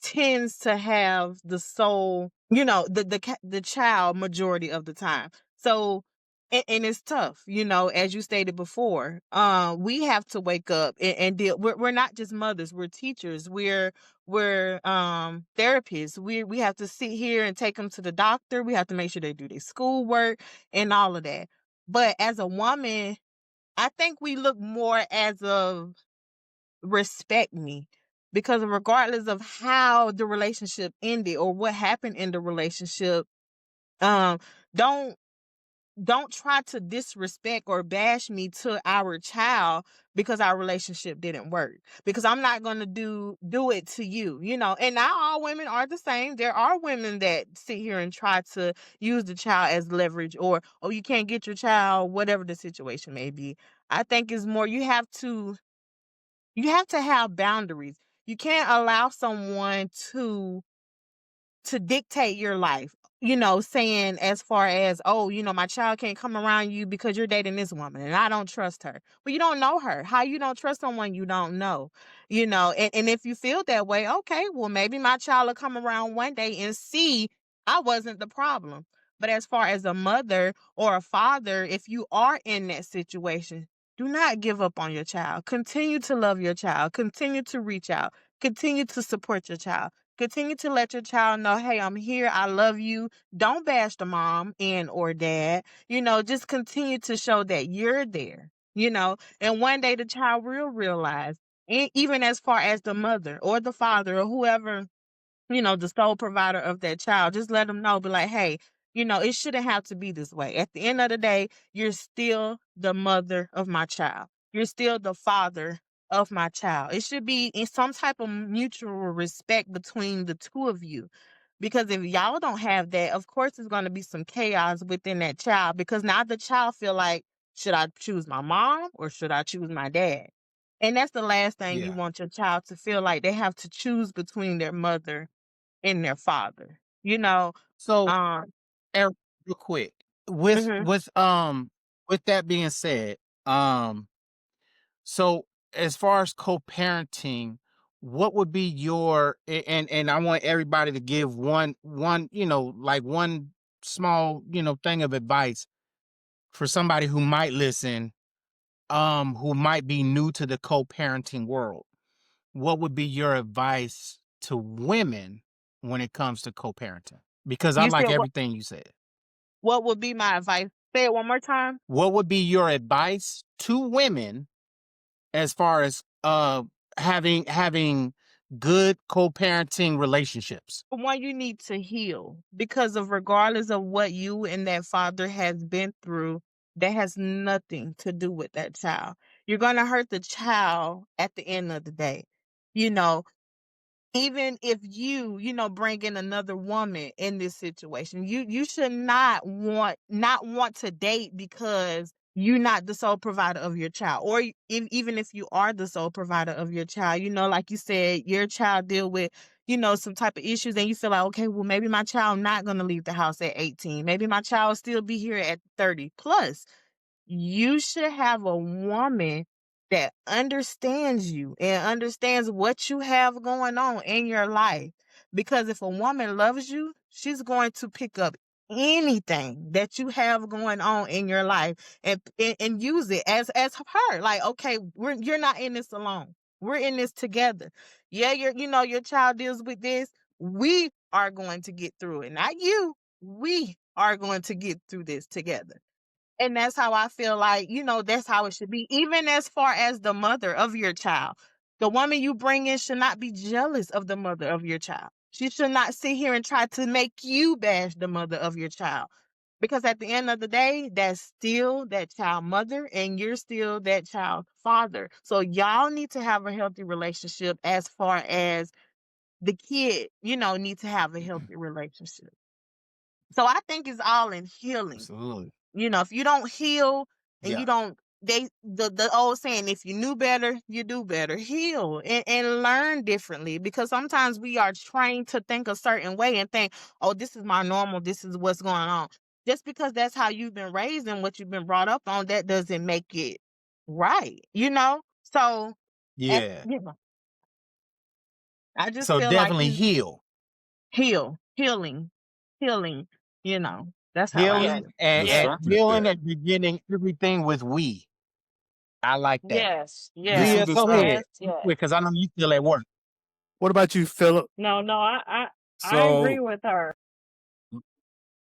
Speaker 5: tends to have the soul, the child majority of the time. So, and it's tough, as you stated before. We have to wake up and deal. We're not just mothers. We're teachers. We're therapists. We have to sit here and take them to the doctor. We have to make sure they do their schoolwork and all of that. But as a woman, I think we look more as of respect me, because regardless of how the relationship ended or what happened in the relationship, um don't don't try to disrespect or bash me to our child because our relationship didn't work, because I'm not going to do it to you, and not all women are the same. There are women that sit here and try to use the child as leverage, or, oh, you can't get your child, whatever the situation may be. I think it's more, you have to have boundaries. You can't allow someone to dictate your life, saying as far as, oh, my child can't come around you because you're dating this woman and I don't trust her. Well, you don't know her. How you don't trust someone you don't know? And if you feel that way, okay, well, maybe my child will come around one day and see I wasn't the problem. But as far as a mother or a father, if you are in that situation, do not give up on your child. Continue to love your child. Continue to reach out. Continue to support your child. Continue to let your child know, hey, I'm here. I love you. Don't bash the mom and or dad. Just continue to show that you're there, and one day the child will realize, even as far as the mother or the father or whoever, the sole provider of that child, just let them know, be like, hey, it shouldn't have to be this way. At the end of the day, you're still the mother of my child. You're still the father of my child. It should be in some type of mutual respect between the two of you. Because if y'all don't have that, of course, there's going to be some chaos within that child, because now the child feel like, should I choose my mom or should I choose my dad? And that's the last thing you
Speaker 3: Yeah.
Speaker 5: want your child to feel, like they have to choose between their mother and their father.
Speaker 3: So,
Speaker 5: Um
Speaker 3: Eric, real quick, with
Speaker 5: mhm.
Speaker 3: with um with that being said, so as far as co-parenting, what would be your and I want everybody to give one like one small thing of advice for somebody who might listen, who might be new to the co-parenting world. What would be your advice to women when it comes to co-parenting? Because I
Speaker 5: You said
Speaker 3: like
Speaker 5: what
Speaker 3: everything you said.
Speaker 5: what would be my advice? Say it one more time.
Speaker 3: What would be your advice to women as far as having good co-parenting relationships?
Speaker 5: One, you need to heal, because of regardless of what you and that father has been through, that has nothing to do with that child. You're gonna hurt the child at the end of the day. You know, even if you bring in another woman in this situation, you should not want to date because you're not the sole provider of your child, or even if you are the sole provider of your child, like you said, your child deal with some type of issues, and you feel like, okay, well, maybe my child not going to leave the house at 18, maybe my child will still be here at 30 plus. You should have a woman that understands you and understands what you have going on in your life. Because if a woman loves you, she's going to pick up anything that you have going on in your life and use it as her. Like, okay, you're not in this alone. We're in this together. Yeah, your child deals with this. We are going to get through it. Not you. We are going to get through this together. And that's how I feel like, that's how it should be. Even as far as the mother of your child, the woman you bring in should not be jealous of the mother of your child. She should not sit here and try to make you bash the mother of your child. Because at the end of the day, that's still that child mother and you're still that child father. So y'all need to have a healthy relationship as far as the kid, need to have a healthy relationship. So I think it's all in healing.
Speaker 3: Absolutely.
Speaker 5: If you don't heal and
Speaker 3: Yeah.
Speaker 5: you don't, the old saying, if you knew better, you do better. Heal and learn differently, because sometimes we are trained to think a certain way and think, oh, this is my normal, this is what's going on. Just because that's how you've been raised and what you've been brought up on, that doesn't make it right, So,
Speaker 3: Yeah.
Speaker 5: I just
Speaker 3: So
Speaker 5: feel like
Speaker 3: definitely healing,
Speaker 5: healing, that's how I
Speaker 4: Yes.
Speaker 5: feel.
Speaker 3: and,
Speaker 2: The
Speaker 4: Yes.
Speaker 3: and
Speaker 2: serpent
Speaker 3: healing
Speaker 2: there.
Speaker 3: at beginning everything with we. I like that.
Speaker 4: Yes.
Speaker 2: This is
Speaker 3: Leah,
Speaker 2: the
Speaker 4: Yes.
Speaker 3: go
Speaker 2: serpent.
Speaker 3: ahead,
Speaker 4: Yes. Yes.
Speaker 3: because I know you still at work.
Speaker 1: What about you, Phillip?
Speaker 4: No, I agree
Speaker 2: So,
Speaker 4: with her.
Speaker 1: All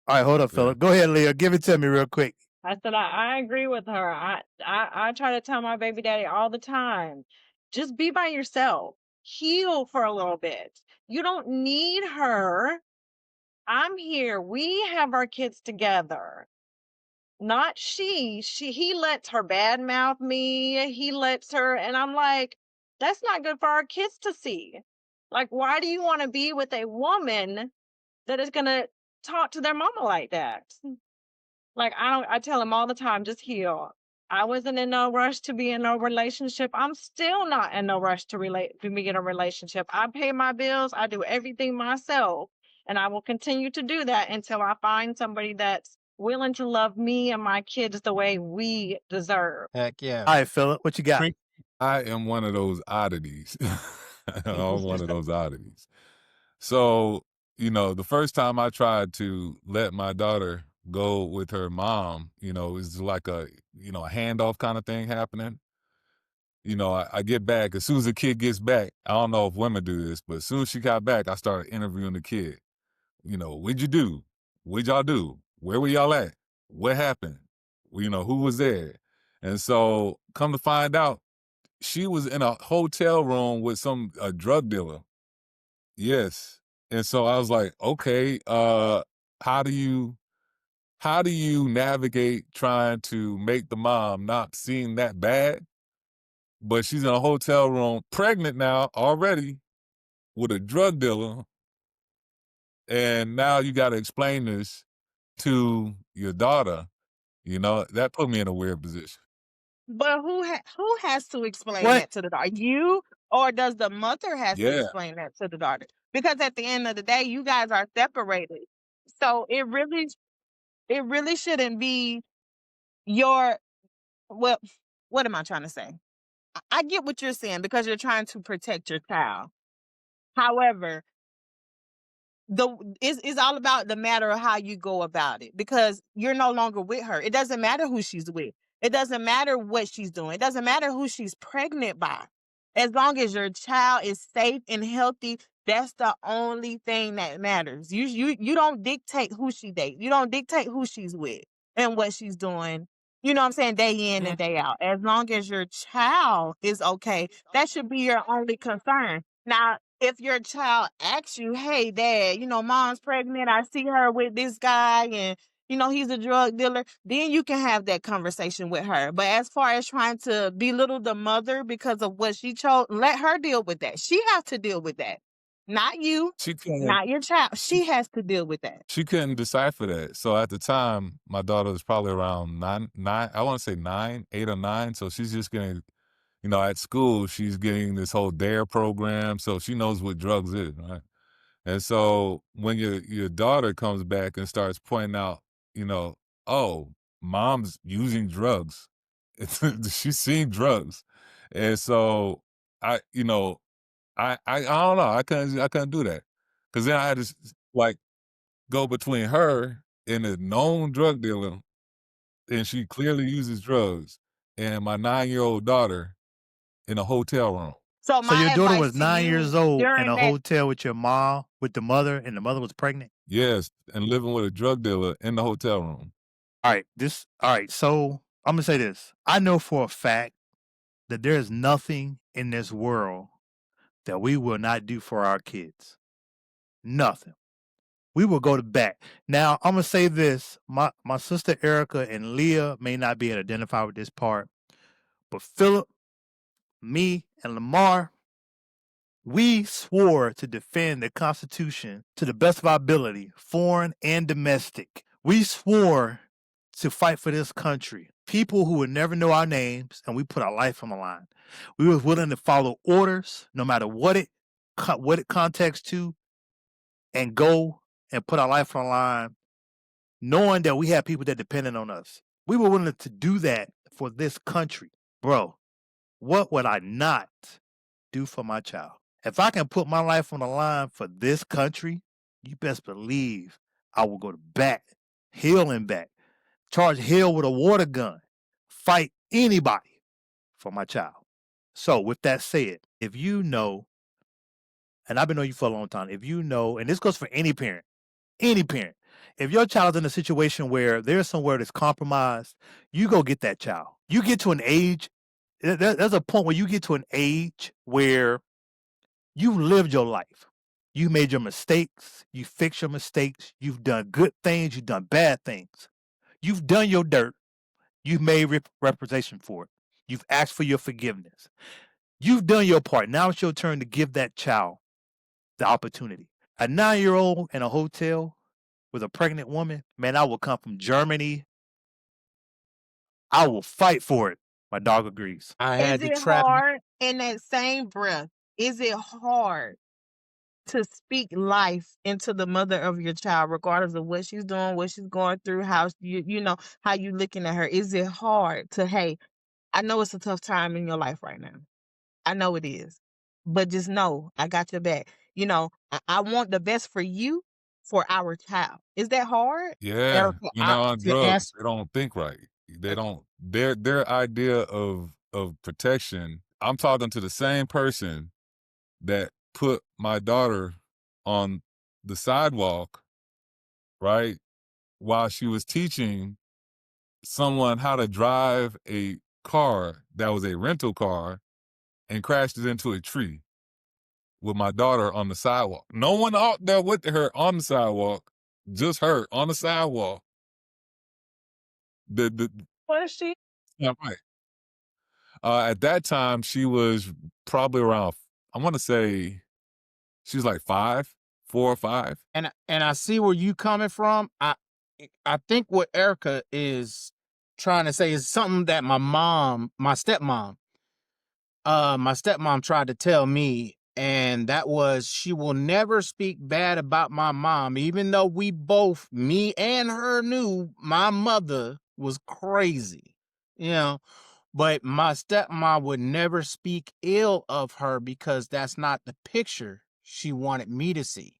Speaker 1: right, hold up,
Speaker 2: yeah.
Speaker 1: Phillip. Go ahead, Leah. Give it to me real quick.
Speaker 4: I said I agree with her. I try to tell my baby daddy all the time, just be by yourself. Heal for a little bit. You don't need her. I'm here. We have our kids together. Not she. He lets her badmouth me. He lets her, and I'm like, that's not good for our kids to see. Like, why do you want to be with a woman that is gonna talk to their mama like that? Like, I tell him all the time, just heal. I wasn't in no rush to be in a relationship. I'm still not in no rush to be in a relationship. I pay my bills. I do everything myself. And I will continue to do that until I find somebody that's willing to love me and my kids the way we deserve.
Speaker 3: Heck yeah.
Speaker 1: All right, Phillip, what you got?
Speaker 3: Pre-
Speaker 2: I am one of those oddities. I'm one of those oddities. So, the first time I tried to let my daughter go with her mom, it was like a handoff kind of thing happening. I get back. As soon as the kid gets back, I don't know if women do this, but as soon as she got back, I started interviewing the kid. What'd you do? What'd y'all do? Where were y'all at? What happened? Who was there? And so come to find out, she was in a hotel room with a drug dealer. Yes. And so I was like, okay, how do you navigate trying to make the mom not seem that bad? But she's in a hotel room, pregnant now already with a drug dealer. And now you got to explain this to your daughter. That put me in a weird position.
Speaker 5: But who has to explain
Speaker 1: What?
Speaker 5: that to the daughter? You, or does the mother has to
Speaker 2: Yeah.
Speaker 5: explain that to the daughter? Because at the end of the day, you guys are separated. So it really shouldn't be your, well, what am I trying to say? I get what you're saying, because you're trying to protect your child. However, it's all about the matter of how you go about it, because you're no longer with her. It doesn't matter who she's with. It doesn't matter what she's doing. It doesn't matter who she's pregnant by. As long as your child is safe and healthy, that's the only thing that matters. You don't dictate who she dates. You don't dictate who she's with and what she's doing. You know what I'm saying? Day in and day out. As long as your child is okay, that should be your only concern. Now, if your child asks you, hey, dad, mom's pregnant, I see her with this guy and, he's a drug dealer, then you can have that conversation with her. But as far as trying to belittle the mother because of what she chose, let her deal with that. She has to deal with that. Not you,
Speaker 2: She couldn't
Speaker 5: not your child. She has to deal with that.
Speaker 2: she couldn't decipher that. So at the time, my daughter was probably around nine, I want to say 9, 8 or 9. So she's just getting, at school, she's getting this whole DARE program. So she knows what drugs is, right? And so when your daughter comes back and starts pointing out, oh, mom's using drugs. She's seen drugs. And so I don't know. I couldn't do that. Cause then I had to like go between her and a known drug dealer, and she clearly uses drugs, and my 9-year-old daughter in a hotel room.
Speaker 5: So
Speaker 1: So
Speaker 5: my
Speaker 1: your daughter
Speaker 5: advice
Speaker 1: was
Speaker 5: to
Speaker 1: 9
Speaker 5: you
Speaker 1: years old in
Speaker 5: during
Speaker 1: a
Speaker 5: that,
Speaker 1: hotel with your mom, with the mother, and the mother was pregnant?
Speaker 2: Yes, and living with a drug dealer in the hotel room.
Speaker 1: All right, so I'm gonna say this. I know for a fact that there is nothing in this world that we will not do for our kids. Nothing. we will go to bat. Now, I'm going to say this. My sister Erica and Leah may not be able to identify with this part, but Phillip, me, and Lamar, we swore to defend the Constitution to the best of our ability, foreign and domestic. We swore to fight for this country. People who would never know our names, and we put our life on the line. We were willing to follow orders, no matter what it context to, and go and put our life on the line, knowing that we had people that depended on us. We were willing to do that for this country. Bro, what would I not do for my child? If I can put my life on the line for this country, you best believe I will go to bat, hell and back, charge hell with a water gun, fight anybody for my child. So with that said, if you know, and I've been knowing you for a long time, if you know, and this goes for any parent, if your child's in a situation where there's somewhere that's compromised, you go get that child. You get to an age, there's a point where you get to an age where you lived your life. You made your mistakes. You fixed your mistakes. You've done good things. You've done bad things. You've done your dirt. You've made representation for it. You've asked for your forgiveness. You've done your part. Now it's your turn to give that child the opportunity. A 9-year-old in a hotel with a pregnant woman, man, I will come from Germany. I will fight for it. My dog agrees.
Speaker 3: I had
Speaker 5: Is
Speaker 3: to
Speaker 5: it
Speaker 3: trap.
Speaker 5: hard in that same breath? Is it hard to speak life into the mother of your child, regardless of what she's doing, what she's going through, how how you looking at her? Is it hard to, hey, I know it's a tough time in your life right now. I know it is. But just know I got your back. I want the best for you, for our child. Is that hard?
Speaker 2: Yeah,
Speaker 5: Erica,
Speaker 2: on
Speaker 3: to
Speaker 2: drugs,
Speaker 3: answer,
Speaker 2: they don't think right. They don't. Their idea of protection. I'm talking to the same person that put my daughter on the sidewalk, right, while she was teaching someone how to drive a car that was a rental car and crashed it into a tree with my daughter on the sidewalk. No one out there with her on the sidewalk, just her on the sidewalk. The
Speaker 4: What is she?
Speaker 2: Yeah, right. At that time, she was probably around, I want to say she was like 4 or 5.
Speaker 3: and I see where you coming from. I think what Erica is trying to say is something that my stepmom tried to tell me, and that was she will never speak bad about my mom, even though we both, me and her, knew my mother was crazy, but my stepmom would never speak ill of her because that's not the picture she wanted me to see.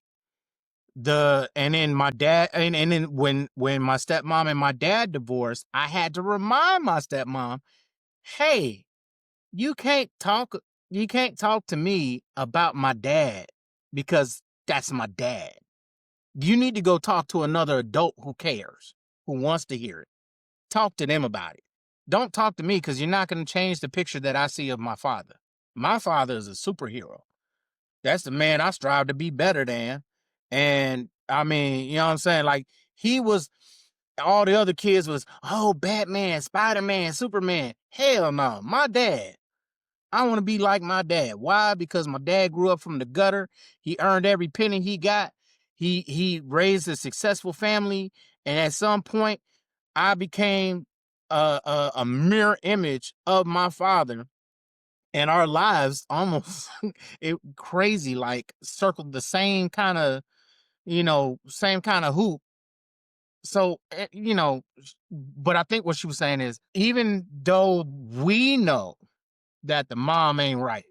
Speaker 3: And then my dad, and then when my stepmom and my dad divorced, I had to remind my stepmom, hey, you can't talk to me about my dad because that's my dad. You need to go talk to another adult who cares, who wants to hear it. Talk to them about it. Don't talk to me because you're not going to change the picture that I see of my father. My father is a superhero. That's the man I strive to be better than. And I mean, you know what I'm saying? Like, he was, all the other kids was, oh, Batman, Spider-Man, Superman. Hell no. My dad. I want to be like my dad. Why? Because my dad grew up from the gutter. He earned every penny he got. He raised a successful family. And at some point, I became a mirror image of my father. And our lives almost crazy, like circled the same kind of, hoop. So, but I think what she was saying is, even though we know that the mom ain't right,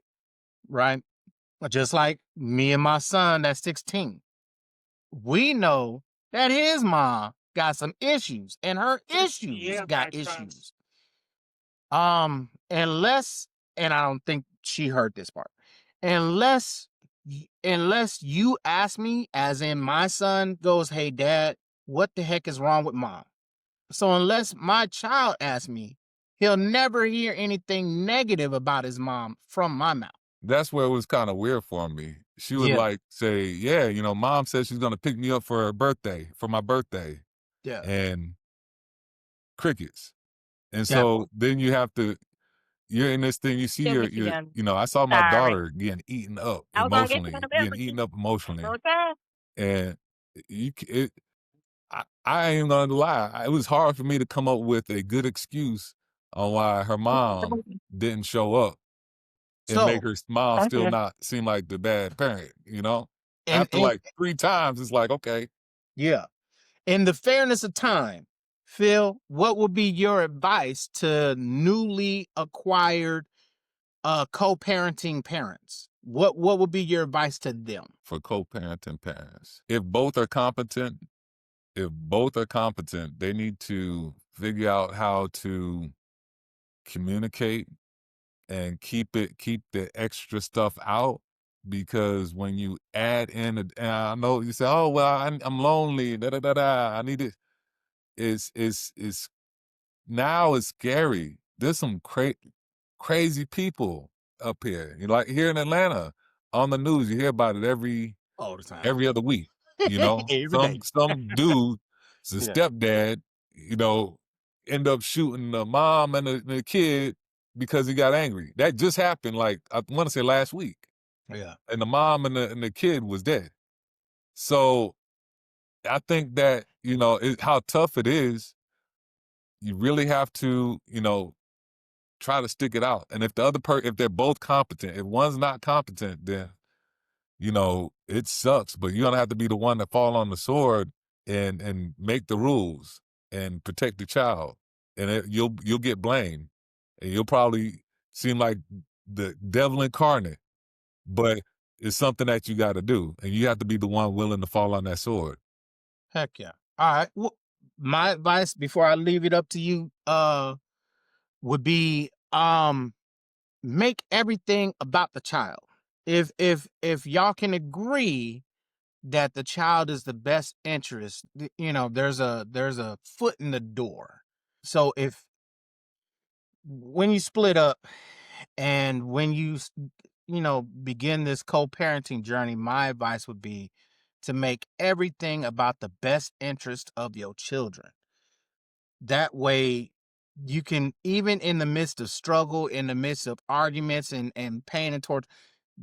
Speaker 3: just like me and my son that's 16, we know that his mom got some issues, and her issues got issues. Unless, and I don't think she heard this part, unless you ask me, as in my son goes, hey, Dad, what the heck is wrong with Mom? So unless my child asks me, he'll never hear anything negative about his mom from my mouth.
Speaker 2: that's where it was kind of weird for me. She would
Speaker 3: Yeah.
Speaker 2: like say, yeah, you know, mom says she's going to pick me up for my birthday,
Speaker 3: Yeah.
Speaker 2: and crickets. And
Speaker 3: That
Speaker 2: so then you're in this thing, you see
Speaker 5: Then
Speaker 2: your,
Speaker 5: what you done?
Speaker 2: you know, I saw my
Speaker 5: Sorry.
Speaker 2: daughter getting eaten up
Speaker 5: I was gonna get you in
Speaker 2: emotionally,
Speaker 5: the
Speaker 2: getting
Speaker 5: beverage.
Speaker 2: eaten up emotionally.
Speaker 5: Okay.
Speaker 2: And I ain't gonna lie. It was hard for me to come up with a good excuse on why her mom didn't show up and make
Speaker 3: so
Speaker 2: her mom still
Speaker 5: Okay.
Speaker 2: not seem like the bad parent, you know? After
Speaker 3: and
Speaker 2: like 3 times, it's like, okay,
Speaker 3: yeah. In the fairness of time, Phil, what would be your advice to newly acquired co-parenting parents? What would be your advice to them?
Speaker 2: for co-parenting parents. If both are competent, they need to figure out how to communicate and keep the extra stuff out, because when you add in, and I know you say, "Oh well, I'm lonely." Da da da da. I need it. It's now it's scary. There's some crazy people up here. You know, like here in Atlanta, on the news, you hear about it
Speaker 3: All the time.
Speaker 2: every other week. You know,
Speaker 3: Every day.
Speaker 2: some dude, the
Speaker 3: Yeah.
Speaker 2: stepdad, you know, end up shooting the mom and the kid because he got angry. That just happened, like I want to say last week,
Speaker 3: Yeah.
Speaker 2: and the mom and the kid was dead. So I think that, you know, how tough it is. You really have to, you know, try to stick it out. And if the other if they're both competent, if one's not competent, then, you know, it sucks. But you're gonna have to be the one that fall on the sword and make the rules and protect the child. And you'll get blamed, and you'll probably seem like the devil incarnate. But it's something that you got to do, and you have to be the one willing to fall on that sword.
Speaker 3: Heck yeah. All right. Well, my advice before I leave it up to you would be make everything about the child. If y'all can agree that the child is the best interest, you know, there's a foot in the door. So if when you split up and when you begin this co-parenting journey, my advice would be to make everything about the best interest of your children. That way you can, even in the midst of struggle, in the midst of arguments and pain and torture,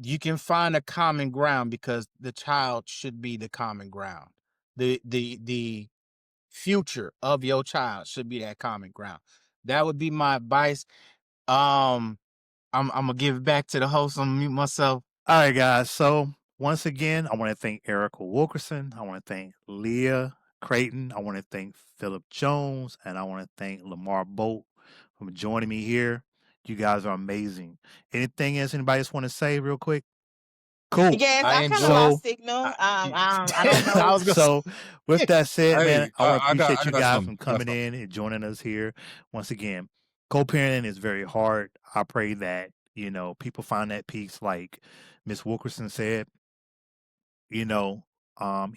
Speaker 3: you can find a common ground, because the child should be the common ground. The future of your child should be that common ground. That would be my advice. I'm gonna give it back to the host. I'm gonna mute myself.
Speaker 1: All right, guys. So once again, I want to thank Erica Wilkerson. I want to thank Leah Creighton. I want to thank Phillip Jones, and I want to thank Lamar Boult for joining me here. You guys are amazing. Anything else anybody just want to say real quick? Cool.
Speaker 5: Yes,
Speaker 3: I
Speaker 5: I kind of
Speaker 3: enjoy.
Speaker 5: lost signal. I don't know.
Speaker 3: I was gonna
Speaker 1: So with that said, man,
Speaker 2: Hey,
Speaker 1: I want to
Speaker 2: I got
Speaker 1: appreciate you
Speaker 2: I got
Speaker 1: guys
Speaker 2: something.
Speaker 1: from coming in and joining us here. Once again, co-parenting is very hard. I pray that, you know, people find that peace, like Miss Wilkerson said, you know,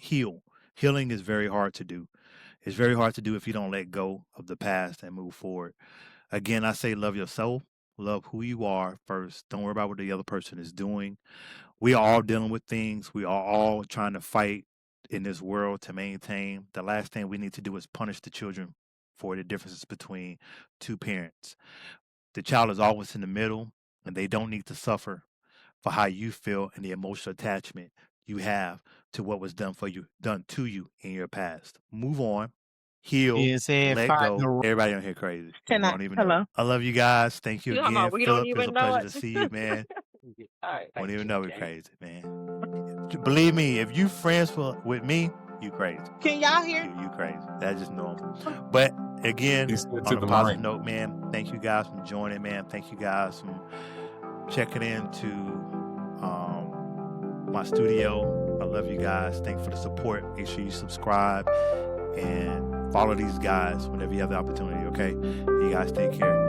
Speaker 1: heal. Healing is very hard to do. It's very hard to do if you don't let go of the past and move forward. Again, I say love yourself, love who you are first. Don't worry about what the other person is doing. We are all dealing with things. We are all trying to fight in this world to maintain. The last thing we need to do is punish the children for the differences between two parents. The child is always in the middle, and they don't need to suffer for how you feel and the emotional attachment you have to what was done to you in your past. Move on, heal,
Speaker 3: Being said,
Speaker 1: let
Speaker 3: fighting
Speaker 1: go.
Speaker 3: the
Speaker 1: Everybody on here crazy.
Speaker 5: Can
Speaker 1: We
Speaker 5: I?
Speaker 1: don't even know
Speaker 5: Hello.
Speaker 1: it. I love you guys. Thank you
Speaker 4: You talking
Speaker 1: again.
Speaker 4: about we don't
Speaker 1: Phillip, it's a
Speaker 4: even know
Speaker 1: pleasure
Speaker 4: it?
Speaker 1: to see you, man.
Speaker 4: All right.
Speaker 1: Don't
Speaker 4: Thank
Speaker 1: even
Speaker 4: you.
Speaker 1: know we're
Speaker 4: Okay.
Speaker 1: crazy, man. Believe me, if you friends with me, you crazy.
Speaker 5: Can y'all hear?
Speaker 1: You crazy. That's just normal. But again,
Speaker 2: He said
Speaker 1: on
Speaker 2: to
Speaker 1: a
Speaker 2: the
Speaker 1: positive
Speaker 2: mic.
Speaker 1: note, man, thank you guys for joining, man. Thank you guys for checking into my studio. I love you guys. Thank you for the support. Make sure you subscribe and follow these guys whenever you have the opportunity, okay? You guys take care.